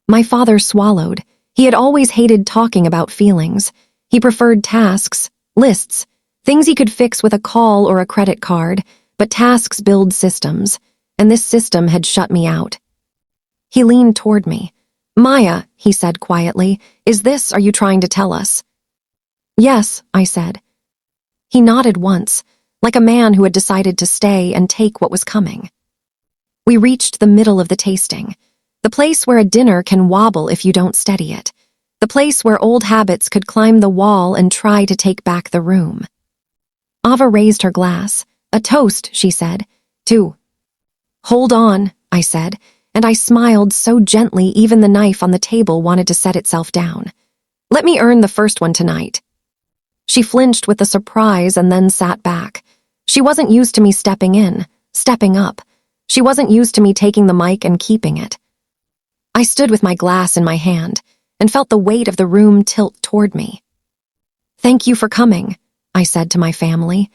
My father swallowed. He had always hated talking about feelings. He preferred tasks, lists, things he could fix with a call or a credit card, but tasks build systems, and this system had shut me out. He leaned toward me. "Maya," he said quietly, are you trying to tell us?" "Yes," I said. He nodded once, like a man who had decided to stay and take what was coming. We reached the middle of the tasting, the place where a dinner can wobble if you don't steady it, the place where old habits could climb the wall and try to take back the room. Ava raised her glass. "A toast," she said. "To." "Hold on," I said, and I smiled so gently even the knife on the table wanted to set itself down. "Let me earn the first one tonight." She flinched with the surprise and then sat back. She wasn't used to me stepping in, stepping up. She wasn't used to me taking the mic and keeping it. I stood with my glass in my hand and felt the weight of the room tilt toward me. "Thank you for coming," I said to my family.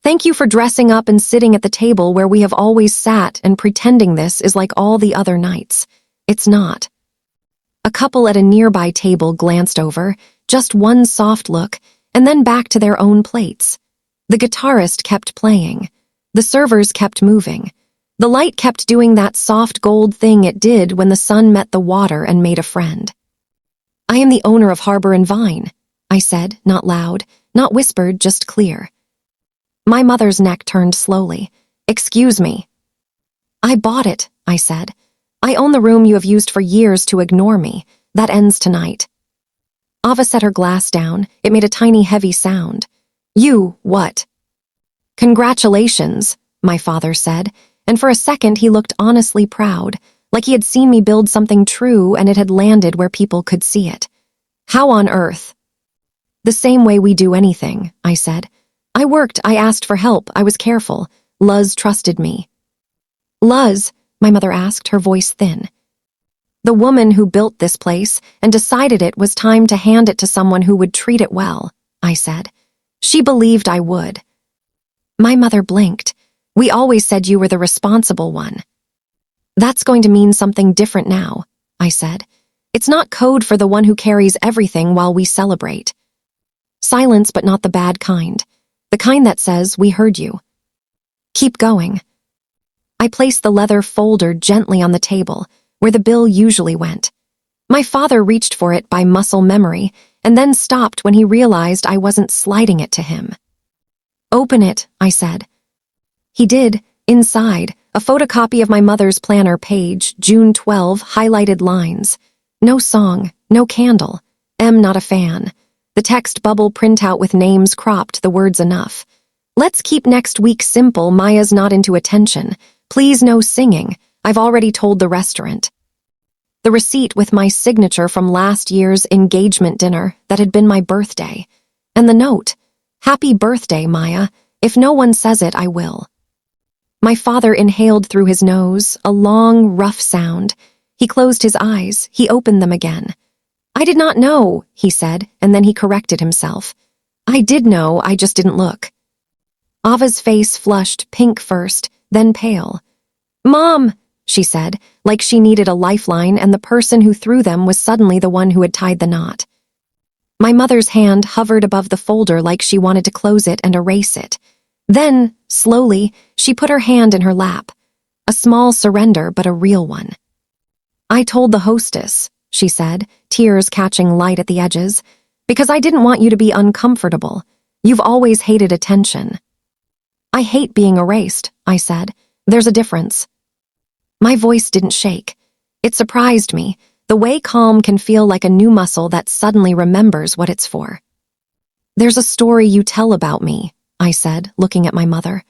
"Thank you for dressing up and sitting at the table where we have always sat and pretending this is like all the other nights. It's not." A couple at a nearby table glanced over, just one soft look, and then back to their own plates. The guitarist kept playing. The servers kept moving. The light kept doing that soft gold thing it did when the sun met the water and made a friend. "I am the owner of Harbor and Vine," I said, not loud, not whispered, just clear. My mother's neck turned slowly. "Excuse me." "I bought it," I said. "I own the room you have used for years to ignore me. That ends tonight." Ava set her glass down. It made a tiny, heavy sound. "You, what?" "Congratulations," my father said, and for a second he looked honestly proud, like he had seen me build something true and it had landed where people could see it. "How on earth?" "The same way we do anything," I said. "I worked, I asked for help, I was careful. Luz trusted me." "Luz?" my mother asked, her voice thin. "The woman who built this place and decided it was time to hand it to someone who would treat it well," I said. "She believed I would." My mother blinked. "We always said you were the responsible one." "That's going to mean something different now," I said. "It's not code for the one who carries everything while we celebrate." Silence, but not the bad kind. The kind that says, "We heard you. Keep going." I placed the leather folder gently on the table, where the bill usually went. My father reached for it by muscle memory, and then stopped when he realized I wasn't sliding it to him. "Open it," I said. He did. Inside, a photocopy of my mother's planner page, June 12, highlighted lines. No song, no candle. Not a fan. The text bubble printout with names cropped, the words enough. "Let's keep next week simple, Maya's not into attention. Please no singing. I've already told the restaurant." The receipt with my signature from last year's engagement dinner that had been my birthday. And the note, "Happy birthday, Maya. If no one says it, I will." My father inhaled through his nose, a long, rough sound. He closed his eyes. He opened them again. "I did not know," he said, and then he corrected himself. "I did know, I just didn't look." Ava's face flushed, pink first, then pale. "Mom," she said, like she needed a lifeline and the person who threw them was suddenly the one who had tied the knot. My mother's hand hovered above the folder like she wanted to close it and erase it. Then, slowly, she put her hand in her lap. A small surrender, but a real one. "I told the hostess," she said, tears catching light at the edges, "because I didn't want you to be uncomfortable. You've always hated attention." "I hate being erased," I said. "There's a difference." My voice didn't shake. It surprised me, the way calm can feel like a new muscle that suddenly remembers what it's for. "There's a story you tell about me," I said, looking at my mother.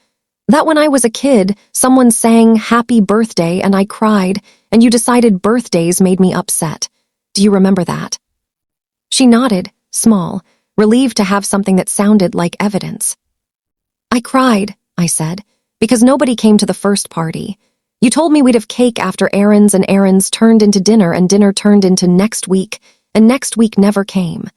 "That when I was a kid, someone sang happy birthday and I cried, and you decided birthdays made me upset. Do you remember that?" She nodded, small, relieved to have something that sounded like evidence. "I cried," I said, "because nobody came to the first party. You told me we'd have cake after errands, and errands turned into dinner, and dinner turned into next week, and next week never came.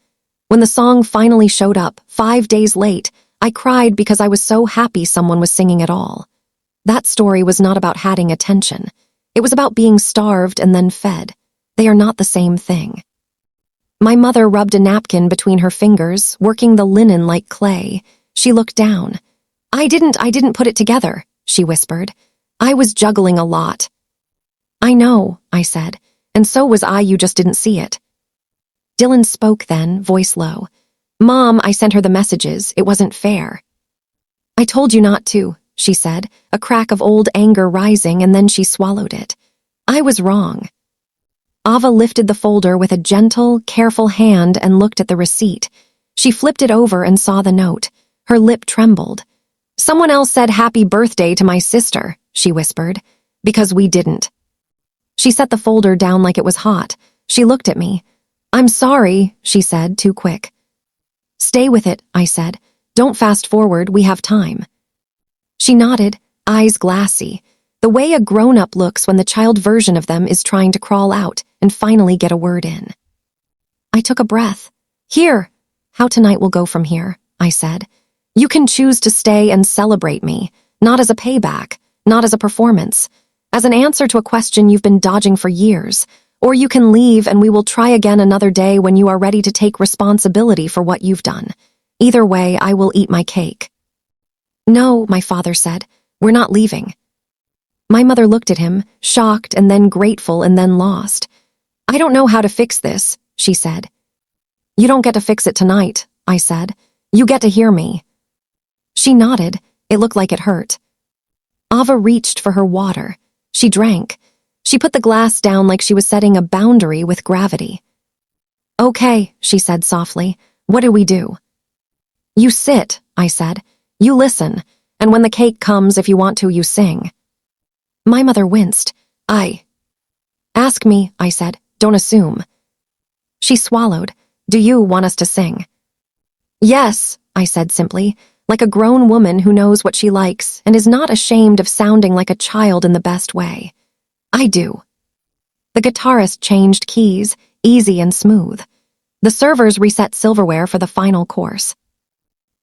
When the song finally showed up, 5 days late, I cried because I was so happy someone was singing at all. That story was not about having attention. It was about being starved and then fed. They are not the same thing." My mother rubbed a napkin between her fingers, working the linen like clay. She looked down. I didn't put it together," she whispered. "I was juggling a lot." "I know," I said, "and so was I, you just didn't see it." Dylan spoke then, voice low. "Mom, I sent her the messages. It wasn't fair." "I told you not to," she said, a crack of old anger rising, and then she swallowed it. "I was wrong." Ava lifted the folder with a gentle, careful hand and looked at the receipt. She flipped it over and saw the note. Her lip trembled. "Someone else said happy birthday to my sister," she whispered, "because we didn't." She set the folder down like it was hot. She looked at me. "I'm sorry," she said, too quick. "Stay with it," I said. "Don't fast forward, we have time." She nodded, eyes glassy, the way a grown-up looks when the child version of them is trying to crawl out and finally get a word in. I took a breath. "Here, how tonight will go from here," I said. "You can choose to stay and celebrate me, not as a payback, not as a performance, as an answer to a question you've been dodging for years. Or you can leave and we will try again another day when you are ready to take responsibility for what you've done. Either way, I will eat my cake." "No," my father said, "we're not leaving." My mother looked at him, shocked and then grateful and then lost. "I don't know how to fix this," she said. "You don't get to fix it tonight," I said. "You get to hear me." She nodded. It looked like it hurt. Ava reached for her water. She drank. She put the glass down like she was setting a boundary with gravity. "Okay," she said softly. "What do we do?" "You sit," I said. "You listen. And when the cake comes, if you want to, you sing." My mother winced. "Ask me," I said. "Don't assume." She swallowed. "Do you want us to sing?" "Yes," I said simply, like a grown woman who knows what she likes and is not ashamed of sounding like a child in the best way. "I do." The guitarist changed keys, easy and smooth. The servers reset silverware for the final course.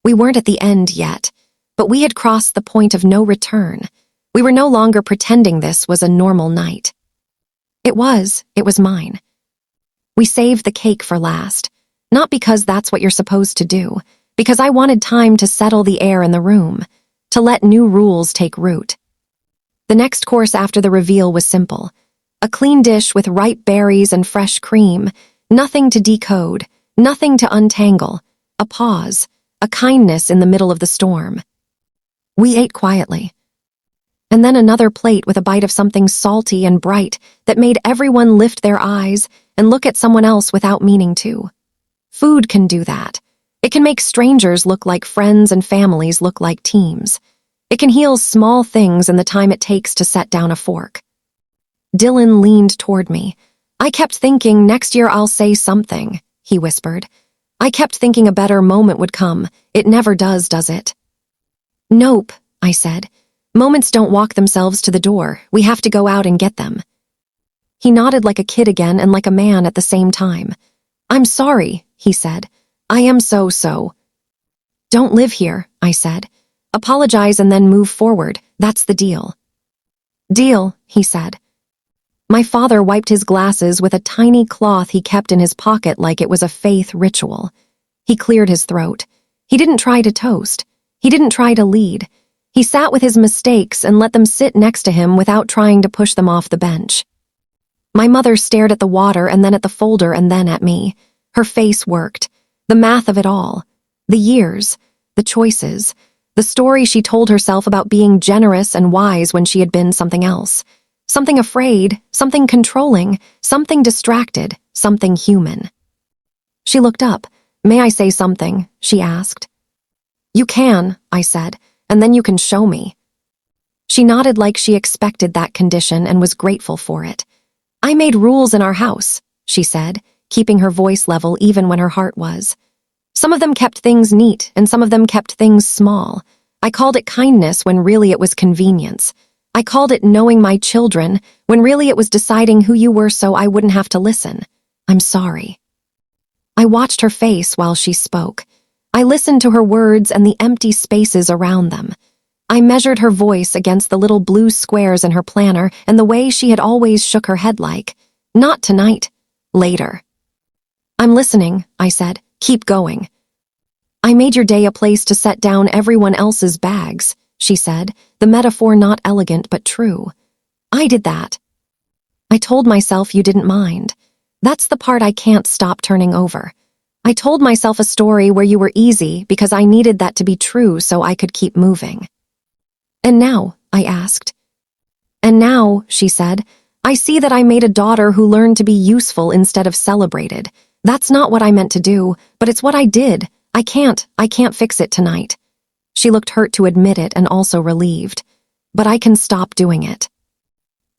We weren't at the end yet, but we had crossed the point of no return. We were no longer pretending this was a normal night. It was mine. We saved the cake for last, not because that's what you're supposed to do, because I wanted time to settle the air in the room, to let new rules take root. The next course after the reveal was simple. A clean dish with ripe berries and fresh cream, nothing to decode, nothing to untangle, a pause, a kindness in the middle of the storm. We ate quietly. And then another plate with a bite of something salty and bright that made everyone lift their eyes and look at someone else without meaning to. Food can do that. It can make strangers look like friends and families look like teams. It can heal small things in the time it takes to set down a fork. Dylan leaned toward me. "I kept thinking next year I'll say something," he whispered. "I kept thinking a better moment would come. It never does it?" "Nope," I said. "Moments don't walk themselves to the door. We have to go out and get them." He nodded like a kid again and like a man at the same time. "I'm sorry," he said. "I am so. Don't live here," I said. "Apologize and then move forward. That's the deal." "Deal," he said. My father wiped his glasses with a tiny cloth he kept in his pocket like it was a faith ritual. He cleared his throat. He didn't try to toast. He didn't try to lead. He sat with his mistakes and let them sit next to him without trying to push them off the bench. My mother stared at the water and then at the folder and then at me. Her face worked. The math of it all. The years. The choices. The story she told herself about being generous and wise when she had been something else. Something afraid, something controlling, something distracted, something human. She looked up, "May I say something?" she asked. "You can," I said, "and then you can show me." She nodded like she expected that condition and was grateful for it. "I made rules in our house," she said, keeping her voice level even when her heart was. "Some of them kept things neat, and some of them kept things small. I called it kindness when really it was convenience. I called it knowing my children when really it was deciding who you were so I wouldn't have to listen. I'm sorry." I watched her face while she spoke. I listened to her words and the empty spaces around them. I measured her voice against the little blue squares in her planner and the way she had always shook her head like, "Not tonight. Later." "I'm listening," I said. "Keep going." "I made your day a place to set down everyone else's bags," she said, the metaphor not elegant but true. "I did that." I told myself you didn't mind. That's the part I can't stop turning over. I told myself a story where you were easy because I needed that to be true so I could keep moving. "And now?" I asked. "And now," she said, "I see that I made a daughter who learned to be useful instead of celebrated. That's not what I meant to do, but it's what I did. I can't fix it tonight." She looked hurt to admit it and also relieved. "But I can stop doing it."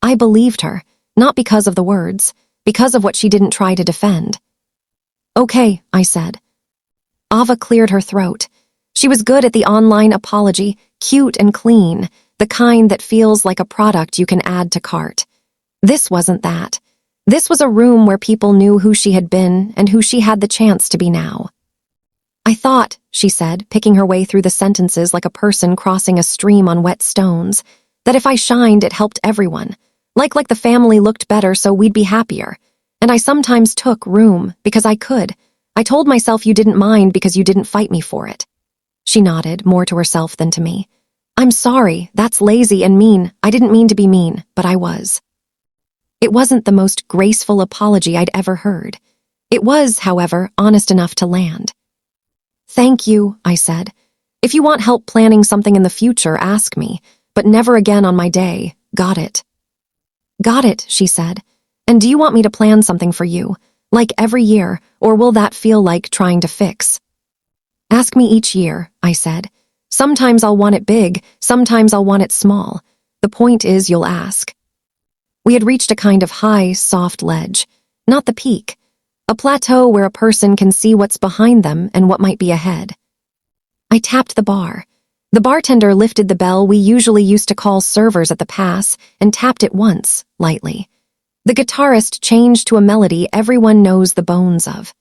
I believed her, not because of the words, because of what she didn't try to defend. "Okay," I said. Ava cleared her throat. She was good at the online apology, cute and clean, the kind that feels like a product you can add to cart. This wasn't that. This was a room where people knew who she had been and who she had the chance to be now. "I thought," she said, picking her way through the sentences like a person crossing a stream on wet stones, "that if I shined, it helped everyone. Like the family looked better so we'd be happier. And I sometimes took room because I could. I told myself you didn't mind because you didn't fight me for it." She nodded, more to herself than to me. "I'm sorry, that's lazy and mean. I didn't mean to be mean, but I was." It wasn't the most graceful apology I'd ever heard. It was, however, honest enough to land. "Thank you," I said. "If you want help planning something in the future, ask me, but never again on my day. Got it?" "Got it," she said. "And do you want me to plan something for you, like every year, or will that feel like trying to fix?" "Ask me each year," I said. "Sometimes I'll want it big, sometimes I'll want it small. The point is you'll ask." We had reached a kind of high, soft ledge, not the peak, a plateau where a person can see what's behind them and what might be ahead. I tapped the bar. The bartender lifted the bell we usually used to call servers at the pass and tapped it once, lightly. The guitarist changed to a melody everyone knows the bones of.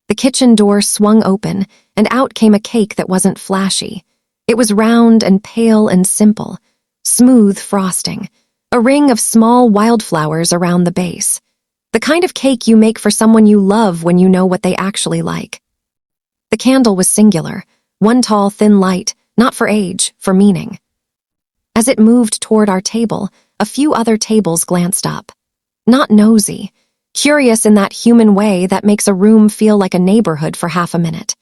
The kitchen door swung open, and out came a cake that wasn't flashy. It was round and pale and simple, smooth frosting, a ring of small wildflowers around the base. The kind of cake you make for someone you love when you know what they actually like. The candle was singular, one tall, thin light, not for age, for meaning. As it moved toward our table, a few other tables glanced up. Not nosy, curious in that human way that makes a room feel like a neighborhood for half a minute.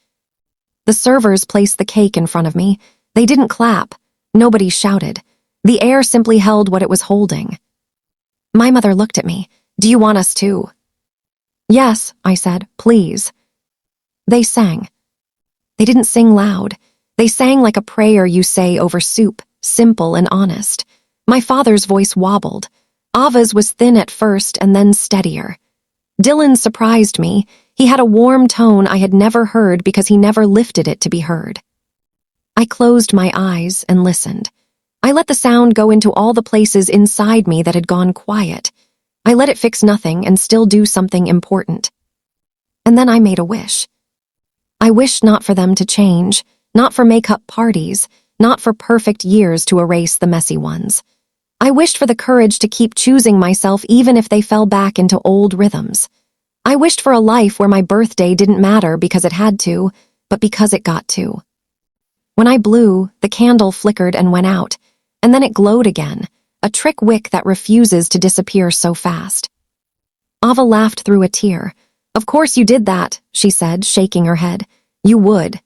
The servers placed the cake in front of me. They didn't clap. Nobody shouted. The air simply held what it was holding. My mother looked at me. "Do you want us to?" "Yes," I said, "please." They sang. They didn't sing loud. They sang like a prayer you say over soup, simple and honest. My father's voice wobbled. Ava's was thin at first and then steadier. Dylan surprised me. He had a warm tone I had never heard because he never lifted it to be heard. I closed my eyes and listened. I let the sound go into all the places inside me that had gone quiet. I let it fix nothing and still do something important. And then I made a wish. I wished not for them to change, not for make-up parties, not for perfect years to erase the messy ones. I wished for the courage to keep choosing myself even if they fell back into old rhythms. I wished for a life where my birthday didn't matter because it had to, but because it got to. When I blew, the candle flickered and went out, and then it glowed again, a trick wick that refuses to disappear so fast. Ava laughed through a tear. "Of course you did that," she said, shaking her head. "You would."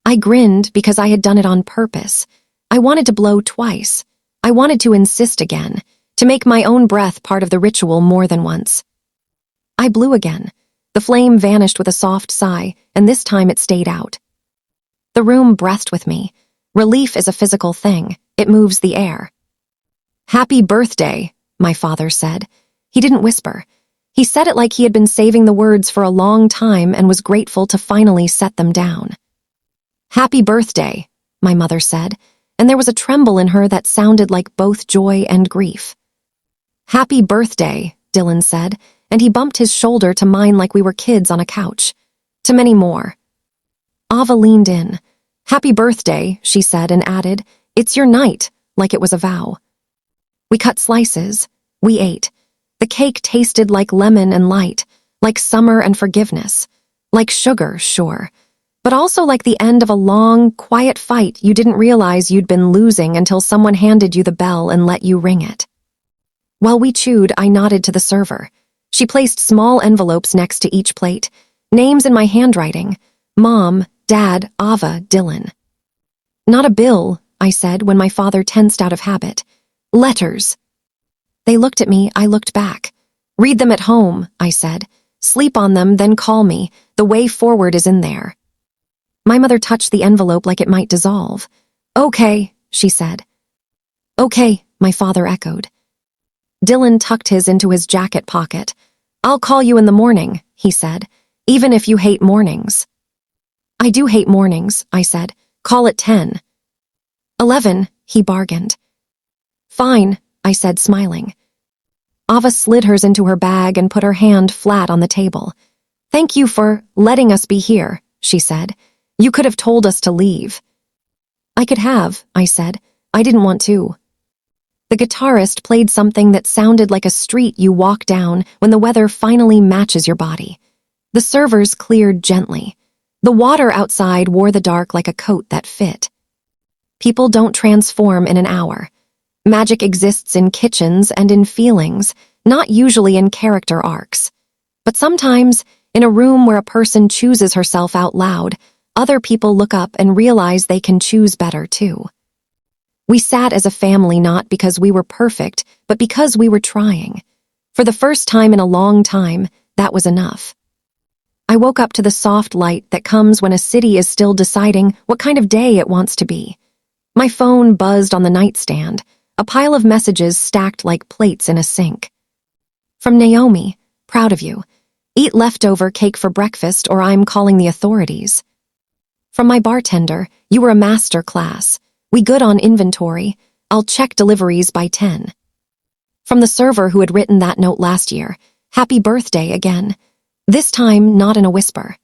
I grinned because I had done it on purpose. I wanted to blow twice. I wanted to insist again, to make my own breath part of the ritual more than once. I blew again. The flame vanished with a soft sigh, and this time it stayed out. The room breathed with me. Relief is a physical thing. It moves the air. "Happy birthday," my father said. He didn't whisper. He said it like he had been saving the words for a long time and was grateful to finally set them down. "Happy birthday," my mother said, and there was a tremble in her that sounded like both joy and grief. "Happy birthday," Dylan said, and he bumped his shoulder to mine like we were kids on a couch. "To many more." Ava leaned in. "Happy birthday," she said and added, "It's your night," like it was a vow. We cut slices. We ate. The cake tasted like lemon and light, like summer and forgiveness, like sugar, sure, but also like the end of a long, quiet fight you didn't realize you'd been losing until someone handed you the bell and let you ring it. While we chewed, I nodded to the server. She placed small envelopes next to each plate, names in my handwriting: Mom, Dad, Ava, Dylan. "Not a bill," I said when my father tensed out of habit. "Letters." They looked at me, I looked back. "Read them at home," I said. "Sleep on them, then call me. The way forward is in there." My mother touched the envelope like it might dissolve. "Okay," she said. "Okay," my father echoed. Dylan tucked his into his jacket pocket. "I'll call you in the morning," he said, "even if you hate mornings." "I do hate mornings," I said. "Call it 10. 11, he bargained. "Fine," I said, smiling. Ava slid hers into her bag and put her hand flat on the table. "Thank you for letting us be here," she said. "You could have told us to leave." "I could have," I said. "I didn't want to." The guitarist played something that sounded like a street you walk down when the weather finally matches your body. The servers cleared gently. The water outside wore the dark like a coat that fit. People don't transform in an hour. Magic exists in kitchens and in feelings, not usually in character arcs. But sometimes, in a room where a person chooses herself out loud, other people look up and realize they can choose better too. We sat as a family not because we were perfect, but because we were trying. For the first time in a long time, that was enough. I woke up to the soft light that comes when a city is still deciding what kind of day it wants to be. My phone buzzed on the nightstand, a pile of messages stacked like plates in a sink. From Naomi, "Proud of you. Eat leftover cake for breakfast or I'm calling the authorities." From my bartender, "You were a master class. We good on inventory. I'll check deliveries by 10. From the server who had written that note last year, "Happy birthday again." This time, not in a whisper.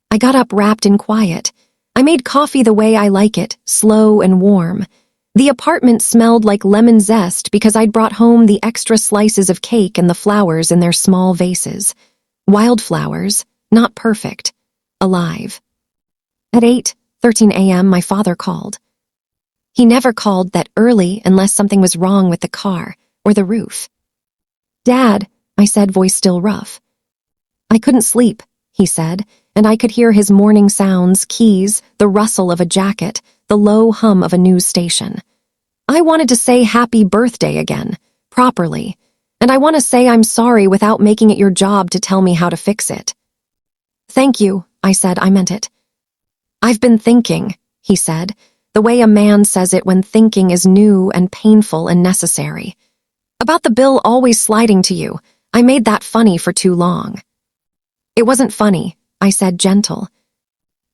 I got up wrapped in quiet. I made coffee the way I like it, slow and warm. The apartment smelled like lemon zest because I'd brought home the extra slices of cake and the flowers in their small vases. Wildflowers, not perfect, alive. At 8:13 a.m., my father called. He never called that early unless something was wrong with the car or the roof. "Dad," I said, voice still rough. "I couldn't sleep," he said, and I could hear his morning sounds, keys, the rustle of a jacket, the low hum of a news station. I wanted to say happy birthday again, properly, and I want to say I'm sorry without making it your job to tell me how to fix it. "Thank you," I said. I meant it. "I've been thinking," he said, the way a man says it when thinking is new and painful and necessary. "About the bill always sliding to you. I made that funny for too long." "It wasn't funny," I said, gentle.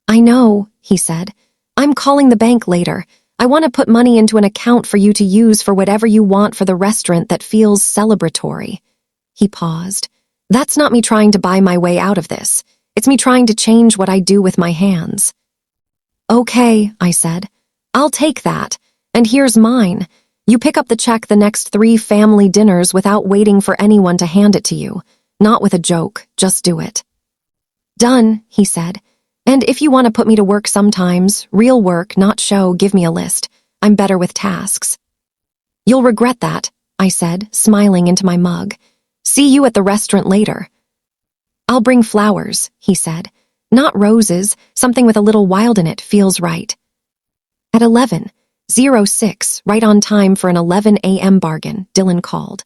"I know," he said. "I'm calling the bank later. I want to put money into an account for you to use for whatever you want for the restaurant that feels celebratory." He paused. "That's not me trying to buy my way out of this. It's me trying to change what I do with my hands." "Okay," I said. "I'll take that. And here's mine. You pick up the check the next 3 family dinners without waiting for anyone to hand it to you. Not with a joke, just do it." "Done," he said. "And if you want to put me to work sometimes, real work, not show, give me a list. I'm better with tasks." "You'll regret that," I said, smiling into my mug. "See you at the restaurant later." "I'll bring flowers," he said. "Not roses, something with a little wild in it feels right." At 11:06, right on time for an 11 a.m. bargain, Dylan called.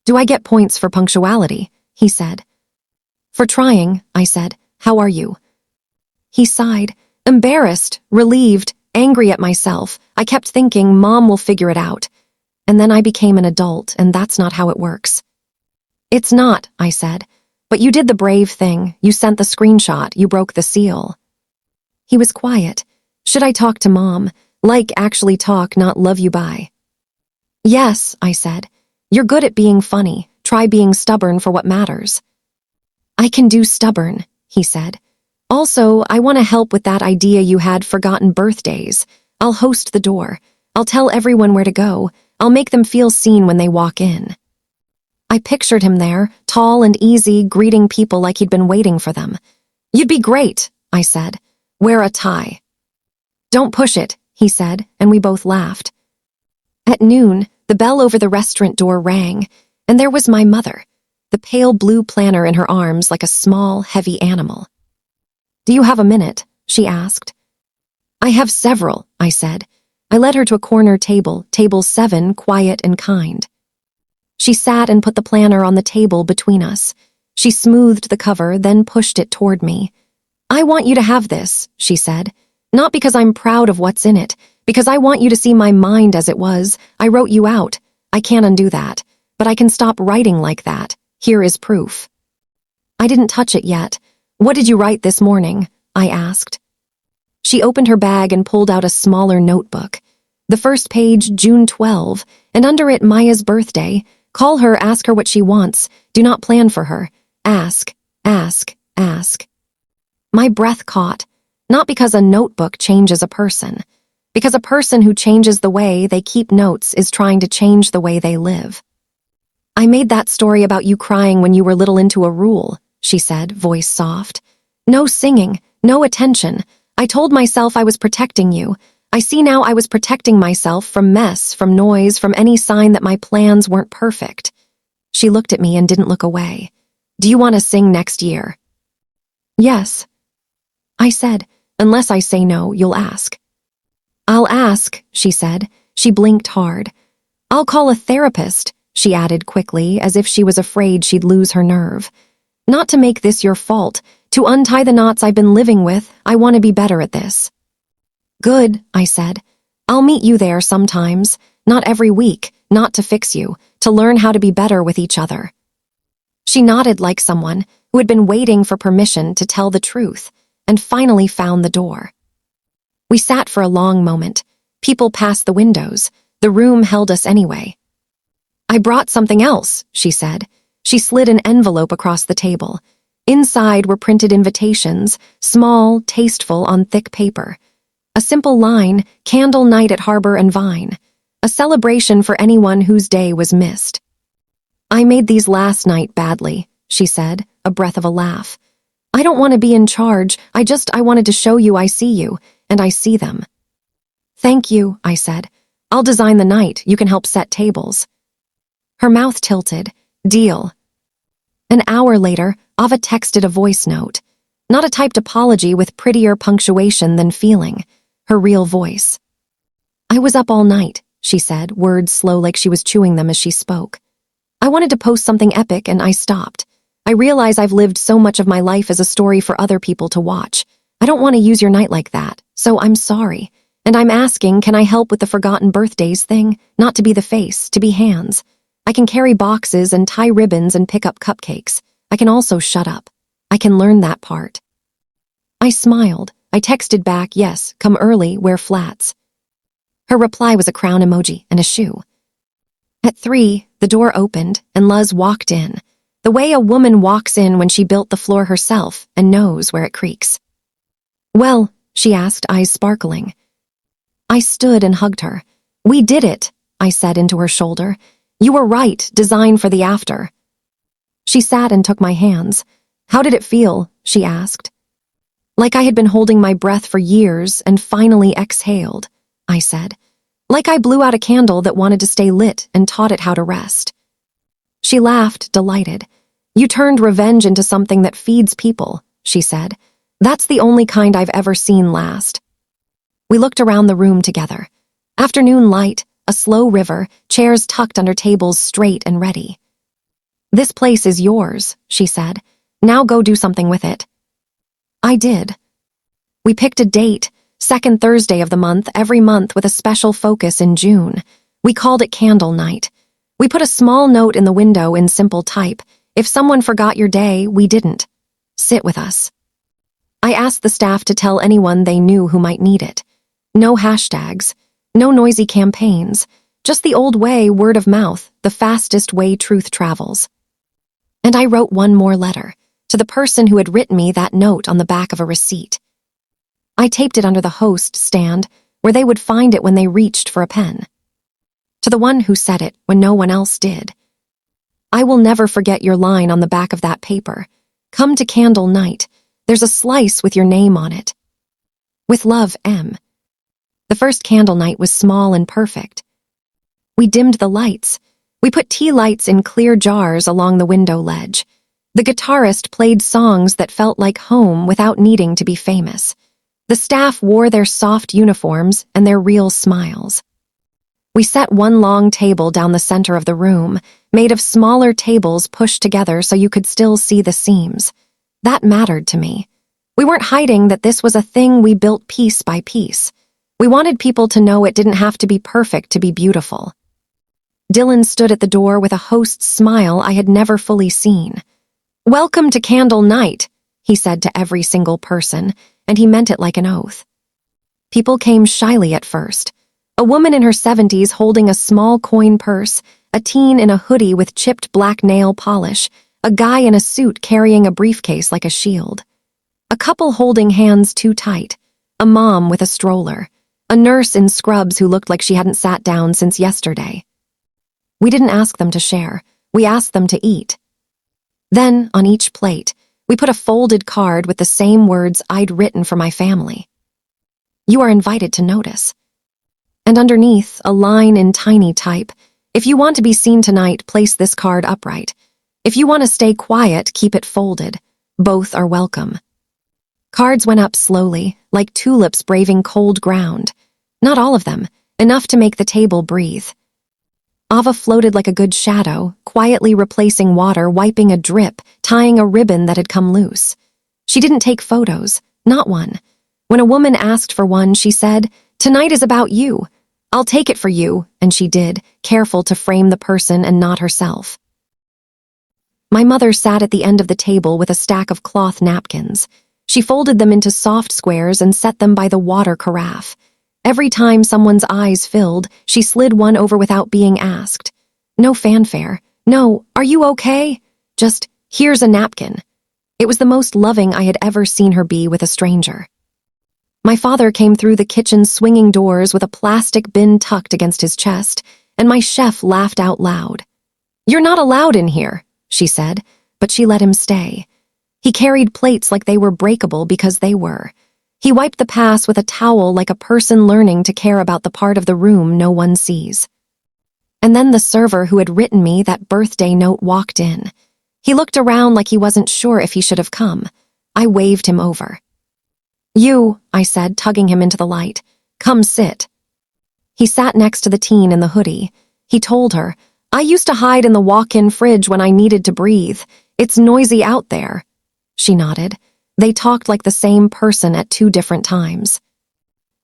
"Do I get points for punctuality?" he said. For trying, I said. How are you? He sighed. Embarrassed, relieved, angry at myself. I kept thinking, Mom will figure it out. And then I became an adult, and that's not how it works. It's not, I said. But you did the brave thing. You sent the screenshot. You broke the seal. He was quiet. Should I talk to Mom? Like actually talk, not love you bye. Yes, I said. You're good at being funny. Try being stubborn for what matters. I can do stubborn, he said. Also, I want to help with that idea you had, forgotten birthdays. I'll host the door. I'll tell everyone where to go. I'll make them feel seen when they walk in. I pictured him there, tall and easy, greeting people like he'd been waiting for them. You'd be great, I said. Wear a tie. Don't push it, he said, and we both laughed. At noon, the bell over the restaurant door rang, and there was my mother, the pale blue planner in her arms like a small, heavy animal. Do you have a minute? She asked. I have several, I said. I led her to a corner table, table 7, quiet and kind. She sat and put the planner on the table between us. She smoothed the cover, then pushed it toward me. I want you to have this, she said. Not because I'm proud of what's in it, because I want you to see my mind as it was. I wrote you out. I can't undo that, but I can stop writing like that. Here is proof. I didn't touch it yet. What did you write this morning? I asked. She opened her bag and pulled out a smaller notebook. The first page, June 12, and under it Maya's birthday. Call her, ask her what she wants. Do not plan for her. Ask, ask, ask. My breath caught. Not because a notebook changes a person. Because a person who changes the way they keep notes is trying to change the way they live. I made that story about you crying when you were little into a rule, she said, voice soft. No singing, no attention. I told myself I was protecting you. I see now I was protecting myself from mess, from noise, from any sign that my plans weren't perfect. She looked at me and didn't look away. Do you want to sing next year? Yes. I said, unless I say no, you'll ask. I'll ask, she said. She blinked hard. I'll call a therapist, she added quickly, as if she was afraid she'd lose her nerve. Not to make this your fault. To untie the knots I've been living with, I want to be better at this. Good, I said. I'll meet you there sometimes, not every week, not to fix you, to learn how to be better with each other. She nodded like someone who had been waiting for permission to tell the truth, and finally found the door. We sat for a long moment. People passed the windows. The room held us anyway. I brought something else, she said. She slid an envelope across the table. Inside were printed invitations, small, tasteful, on thick paper. A simple line, candle night at Harbor and Vine. A celebration for anyone whose day was missed. I made these last night badly, she said, a breath of a laugh. I don't want to be in charge. I wanted to show you I see you, and I see them. Thank you, I said. I'll design the night. You can help set tables. Her mouth tilted. Deal. An hour later, Ava texted a voice note. Not a typed apology with prettier punctuation than feeling. Her real voice. I was up all night, she said, words slow like she was chewing them as she spoke. I wanted to post something epic and I stopped. I realize I've lived so much of my life as a story for other people to watch. I don't want to use your night like that, so I'm sorry. And I'm asking, can I help with the forgotten birthdays thing? Not to be the face, to be hands. I can carry boxes and tie ribbons and pick up cupcakes. I can also shut up. I can learn that part. I smiled. I texted back, yes, come early, wear flats. Her reply was a crown emoji and a shoe. At 3, the door opened and Luz walked in, the way a woman walks in when she built the floor herself and knows where it creaks. Well, she asked, eyes sparkling. I stood and hugged her. We did it, I said into her shoulder. You were right, design for the after. She sat and took my hands. How did it feel? She asked. Like I had been holding my breath for years and finally exhaled, I said. Like I blew out a candle that wanted to stay lit and taught it how to rest. She laughed, delighted. You turned revenge into something that feeds people, she said. That's the only kind I've ever seen last. We looked around the room together. Afternoon light, a slow river, chairs tucked under tables straight and ready. This place is yours, she said. Now go do something with it." I did. We picked a date, second Thursday of the month, every month with a special focus in June. We called it Candle Night. We put a small note in the window in simple type. If someone forgot your day, we didn't. Sit with us. I asked the staff to tell anyone they knew who might need it. No hashtags, no noisy campaigns, just the old way, word of mouth, the fastest way truth travels. And I wrote one more letter, to the person who had written me that note on the back of a receipt. I taped it under the host stand, where they would find it when they reached for a pen. To the one who said it when no one else did. I will never forget your line on the back of that paper. Come to Candle Night. There's a slice with your name on it. With love, M. The first candle night was small and perfect. We dimmed the lights. We put tea lights in clear jars along the window ledge. The guitarist played songs that felt like home without needing to be famous. The staff wore their soft uniforms and their real smiles. We set one long table down the center of the room, made of smaller tables pushed together so you could still see the seams. That mattered to me. We weren't hiding that this was a thing we built piece by piece. We wanted people to know it didn't have to be perfect to be beautiful. Dylan stood at the door with a host's smile I had never fully seen. "Welcome to Candle Night," he said to every single person, and he meant it like an oath. People came shyly at first. A woman in her 70s holding a small coin purse, a teen in a hoodie with chipped black nail polish, a guy in a suit carrying a briefcase like a shield. A couple holding hands too tight, a mom with a stroller, a nurse in scrubs who looked like she hadn't sat down since yesterday. We didn't ask them to share, we asked them to eat. Then, on each plate, we put a folded card with the same words I'd written for my family. "You are invited to notice." And underneath, a line in tiny type, "If you want to be seen tonight, place this card upright. If you want to stay quiet, keep it folded. Both are welcome." Cards went up slowly, like tulips braving cold ground. Not all of them, enough to make the table breathe. Ava floated like a good shadow, quietly replacing water, wiping a drip, tying a ribbon that had come loose. She didn't take photos, not one. When a woman asked for one, she said, "Tonight is about you. I'll take it for you," and she did, careful to frame the person and not herself. My mother sat at the end of the table with a stack of cloth napkins. She folded them into soft squares and set them by the water carafe. Every time someone's eyes filled, she slid one over without being asked. No fanfare. No, "Are you okay?" Just, "Here's a napkin." It was the most loving I had ever seen her be with a stranger. My father came through the kitchen swinging doors with a plastic bin tucked against his chest, and my chef laughed out loud. "You're not allowed in here," she said, but she let him stay. He carried plates like they were breakable because they were. He wiped the pass with a towel like a person learning to care about the part of the room no one sees. And then the server who had written me that birthday note walked in. He looked around like he wasn't sure if he should have come. I waved him over. "You," I said, tugging him into the light. "Come sit." He sat next to the teen in the hoodie. He told her, "I used to hide in the walk-in fridge when I needed to breathe. It's noisy out there." She nodded. They talked like the same person at two different times.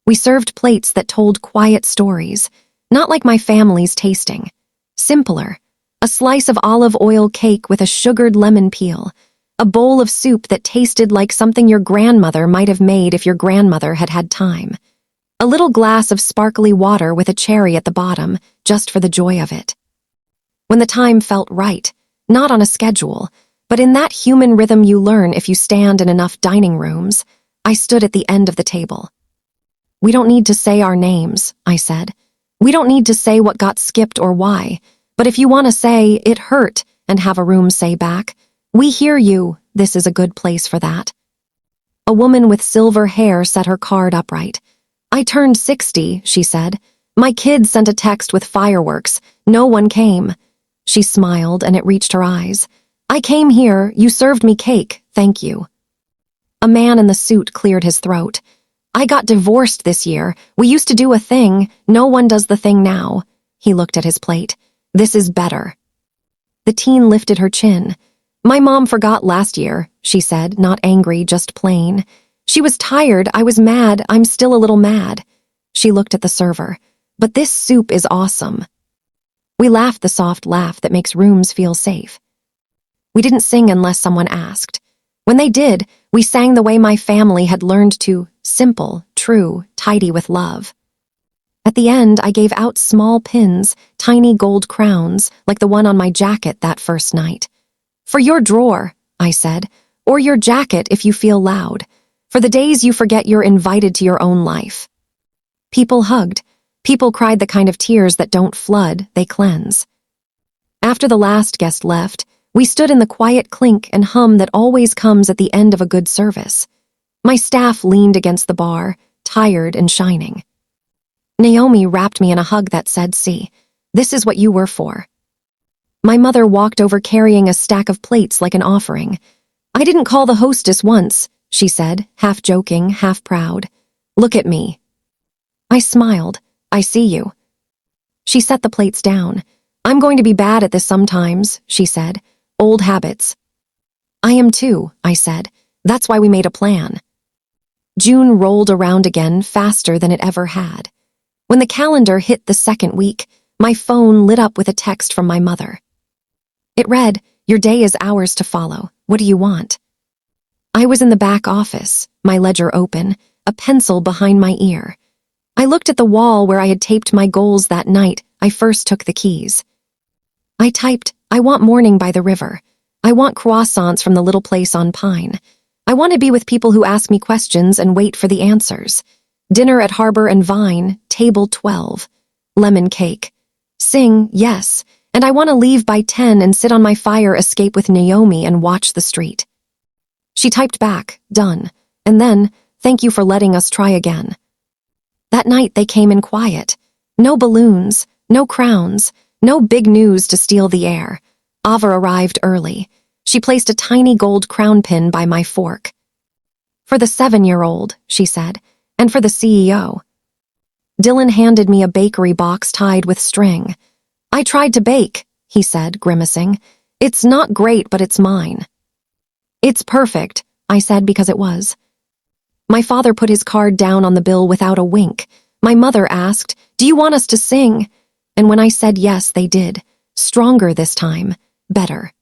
We served plates that told quiet stories, not like my family's tasting. Simpler. A slice of olive oil cake with a sugared lemon peel. A bowl of soup that tasted like something your grandmother might have made if your grandmother had had time. A little glass of sparkly water with a cherry at the bottom, just for the joy of it. When the time felt right, not on a schedule, but in that human rhythm you learn if you stand in enough dining rooms, I stood at the end of the table. "We don't need to say our names," I said. "We don't need to say what got skipped or why, but if you want to say, 'It hurt,' and have a room say back, 'We hear you,' this is a good place for that." A woman with silver hair set her card upright. "I turned 60, she said. "My kids sent a text with fireworks. No one came." She smiled and it reached her eyes. "I came here, you served me cake, thank you." A man in the suit cleared his throat. "I got divorced this year. We used to do a thing. No one does the thing now." He looked at his plate. "This is better." The teen lifted her chin. My mom forgot last year, she said, not angry, just plain. She was tired, I was mad, I'm still a little mad. She looked at the server. But this soup is awesome. We laughed the soft laugh that makes rooms feel safe. We didn't sing unless someone asked. When they did, we sang the way my family had learned to, simple, true, tidy with love. At the end, I gave out small pins, tiny gold crowns, like the one on my jacket that first night. For your drawer, I said, or your jacket if you feel loud. For the days you forget you're invited to your own life. People hugged. People cried the kind of tears that don't flood, they cleanse. After the last guest left, we stood in the quiet clink and hum that always comes at the end of a good service. My staff leaned against the bar, tired and shining. Naomi wrapped me in a hug that said, "See, this is what you were for." My mother walked over carrying a stack of plates like an offering. "I didn't call the hostess once," she said, half joking, half proud. "Look at me." I smiled. "I see you." She set the plates down. "I'm going to be bad at this sometimes," she said. "Old habits." "I am too," I said. "That's why we made a plan." June rolled around again faster than it ever had. When the calendar hit the second week, my phone lit up with a text from my mother. It read, "Your day is ours to follow. What do you want?" I was in the back office, my ledger open, a pencil behind my ear. I looked at the wall where I had taped my goals that night I first took the keys. I typed, "I want morning by the river. I want croissants from the little place on Pine. I want to be with people who ask me questions and wait for the answers. Dinner at Harbor and Vine, table 12. Lemon cake. Sing, yes, and I want to leave by 10 and sit on my fire escape with Naomi and watch the street." She typed back, "Done," and then, "Thank you for letting us try again." That night they came in quiet. No balloons, no crowns, no big news to steal the air. Ava arrived early. She placed a tiny gold crown pin by my fork. "For the 7-year-old, she said, "and for the CEO." Dylan handed me a bakery box tied with string. "I tried to bake," he said, grimacing. "It's not great, but it's mine." "It's perfect," I said because it was. My father put his card down on the bill without a wink. My mother asked, "Do you want us to sing?" And when I said yes, they did. Stronger this time. Better.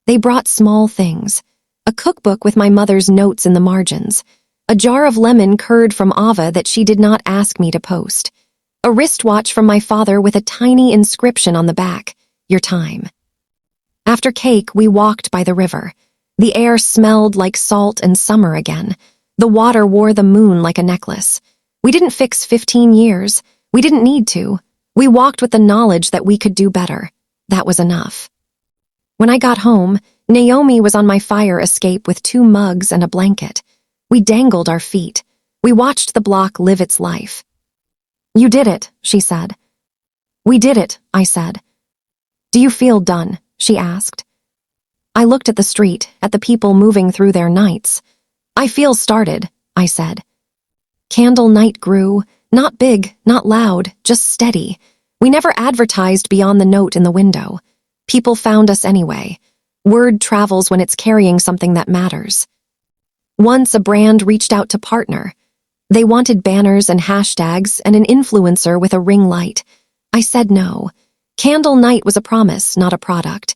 They brought small things. A cookbook with my mother's notes in the margins. A jar of lemon curd from Ava that she did not ask me to post. A wristwatch from my father with a tiny inscription on the back, "Your time." After cake, we walked by the river. The air smelled like salt and summer again. The water wore the moon like a necklace. We didn't fix 15 years. We didn't need to. We walked with the knowledge that we could do better. That was enough. When I got home, Naomi was on my fire escape with 2 mugs and a blanket. We dangled our feet. We watched the block live its life. "You did it," she said. "We did it," I said. "Do you feel done?" she asked. I looked at the street, at the people moving through their nights. "I feel started," I said. Candle night grew, not big, not loud, just steady. We never advertised beyond the note in the window. People found us anyway. Word travels when it's carrying something that matters. Once a brand reached out to partner. They wanted banners and hashtags and an influencer with a ring light. I said no. Candle night was a promise, not a product.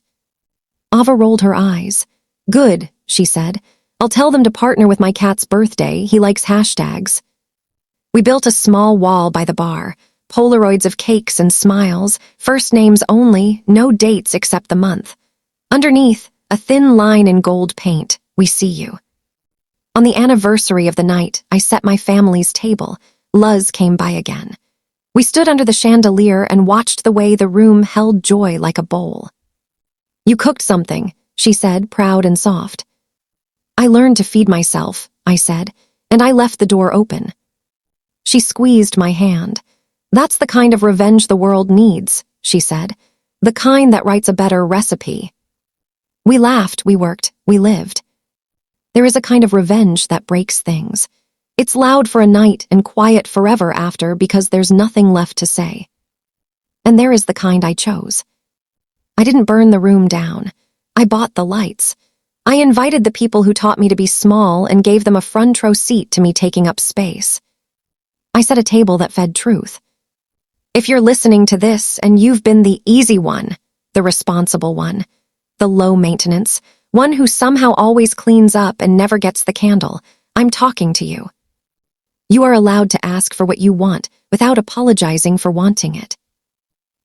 Ava rolled her eyes. "Good," she said. "I'll tell them to partner with my cat's birthday. He likes hashtags." We built a small wall by the bar, Polaroids of cakes and smiles, first names only, no dates except the month. Underneath, a thin line in gold paint, "We see you." On the anniversary of the night, I set my family's table. Luz came by again. We stood under the chandelier and watched the way the room held joy like a bowl. "You cooked something," she said, proud and soft. "I learned to feed myself," I said, and I left the door open. She squeezed my hand. "That's the kind of revenge the world needs," she said. "The kind that writes a better recipe." We laughed, we worked, we lived. There is a kind of revenge that breaks things. It's loud for a night and quiet forever after because there's nothing left to say. And there is the kind I chose. I didn't burn the room down. I bought the lights. I invited the people who taught me to be small and gave them a front row seat to me taking up space. I set a table that fed truth. If you're listening to this and you've been the easy one, the responsible one, the low maintenance, one who somehow always cleans up and never gets the candle, I'm talking to you. You are allowed to ask for what you want without apologizing for wanting it.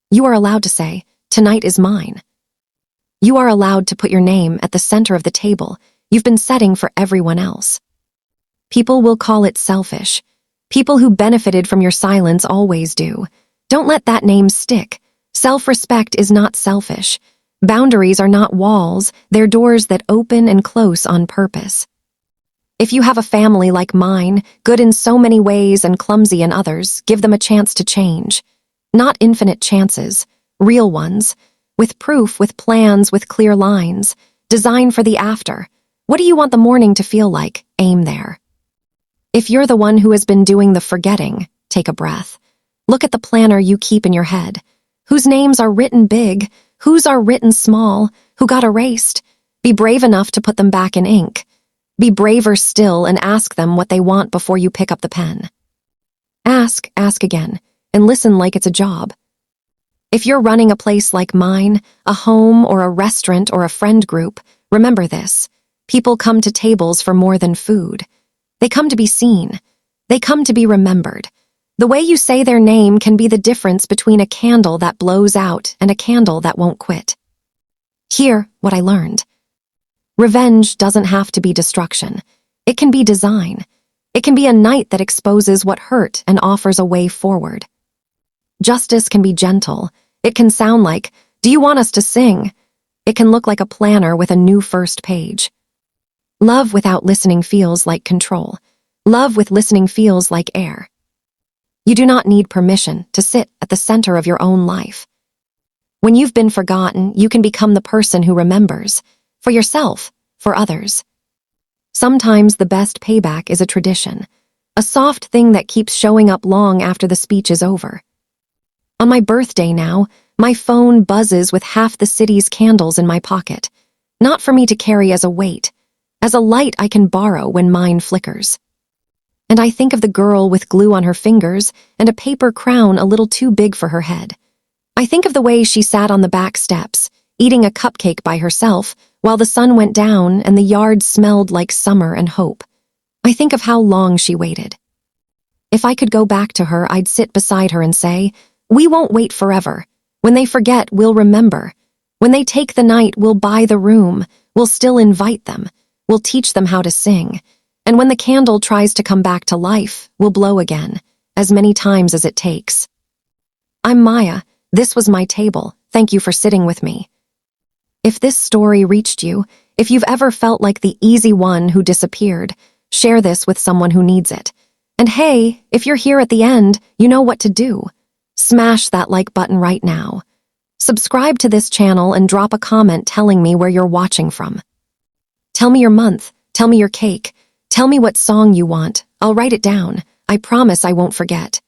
You are allowed to say, "Tonight is mine." You are allowed to put your name at the center of the table you've been setting for everyone else. People will call it selfish. People who benefited from your silence always do. Don't let that name stick. Self-respect is not selfish. Boundaries are not walls, they're doors that open and close on purpose. If you have a family like mine, good in so many ways and clumsy in others, give them a chance to change. Not infinite chances, real ones. With proof, with plans, with clear lines. Design for the after. What do you want the morning to feel like? Aim there. If you're the one who has been doing the forgetting, take a breath. Look at the planner you keep in your head. Whose names are written big? Whose are written small? Who got erased? Be brave enough to put them back in ink. Be braver still and ask them what they want before you pick up the pen. Ask again, and listen like it's a job. If you're running a place like mine, a home or a restaurant or a friend group, remember this. People come to tables for more than food. They come to be seen. They come to be remembered. The way you say their name can be the difference between a candle that blows out and a candle that won't quit. Hear what I learned. Revenge doesn't have to be destruction. It can be design. It can be a night that exposes what hurt and offers a way forward. Justice can be gentle. It can sound like, "Do you want us to sing?" It can look like a planner with a new first page. Love without listening feels like control. Love with listening feels like air. You do not need permission to sit at the center of your own life. When you've been forgotten, you can become the person who remembers. For yourself, for others. Sometimes the best payback is a tradition. A soft thing that keeps showing up long after the speech is over. On my birthday now, my phone buzzes with half the city's candles in my pocket. Not for me to carry as a weight, as a light I can borrow when mine flickers. And I think of the girl with glue on her fingers and a paper crown a little too big for her head. I think of the way she sat on the back steps, eating a cupcake by herself, while the sun went down and the yard smelled like summer and hope. I think of how long she waited. If I could go back to her, I'd sit beside her and say, "We won't wait forever. When they forget, we'll remember. When they take the night, we'll buy the room. We'll still invite them. We'll teach them how to sing. And when the candle tries to come back to life, we'll blow again, as many times as it takes." I'm Maya. This was my table. Thank you for sitting with me. If this story reached you, if you've ever felt like the easy one who disappeared, share this with someone who needs it. And hey, if you're here at the end, you know what to do. Smash that like button right now. Subscribe to this channel and drop a comment telling me where you're watching from. Tell me your month, tell me your cake, tell me what song you want. I'll write it down. I promise I won't forget.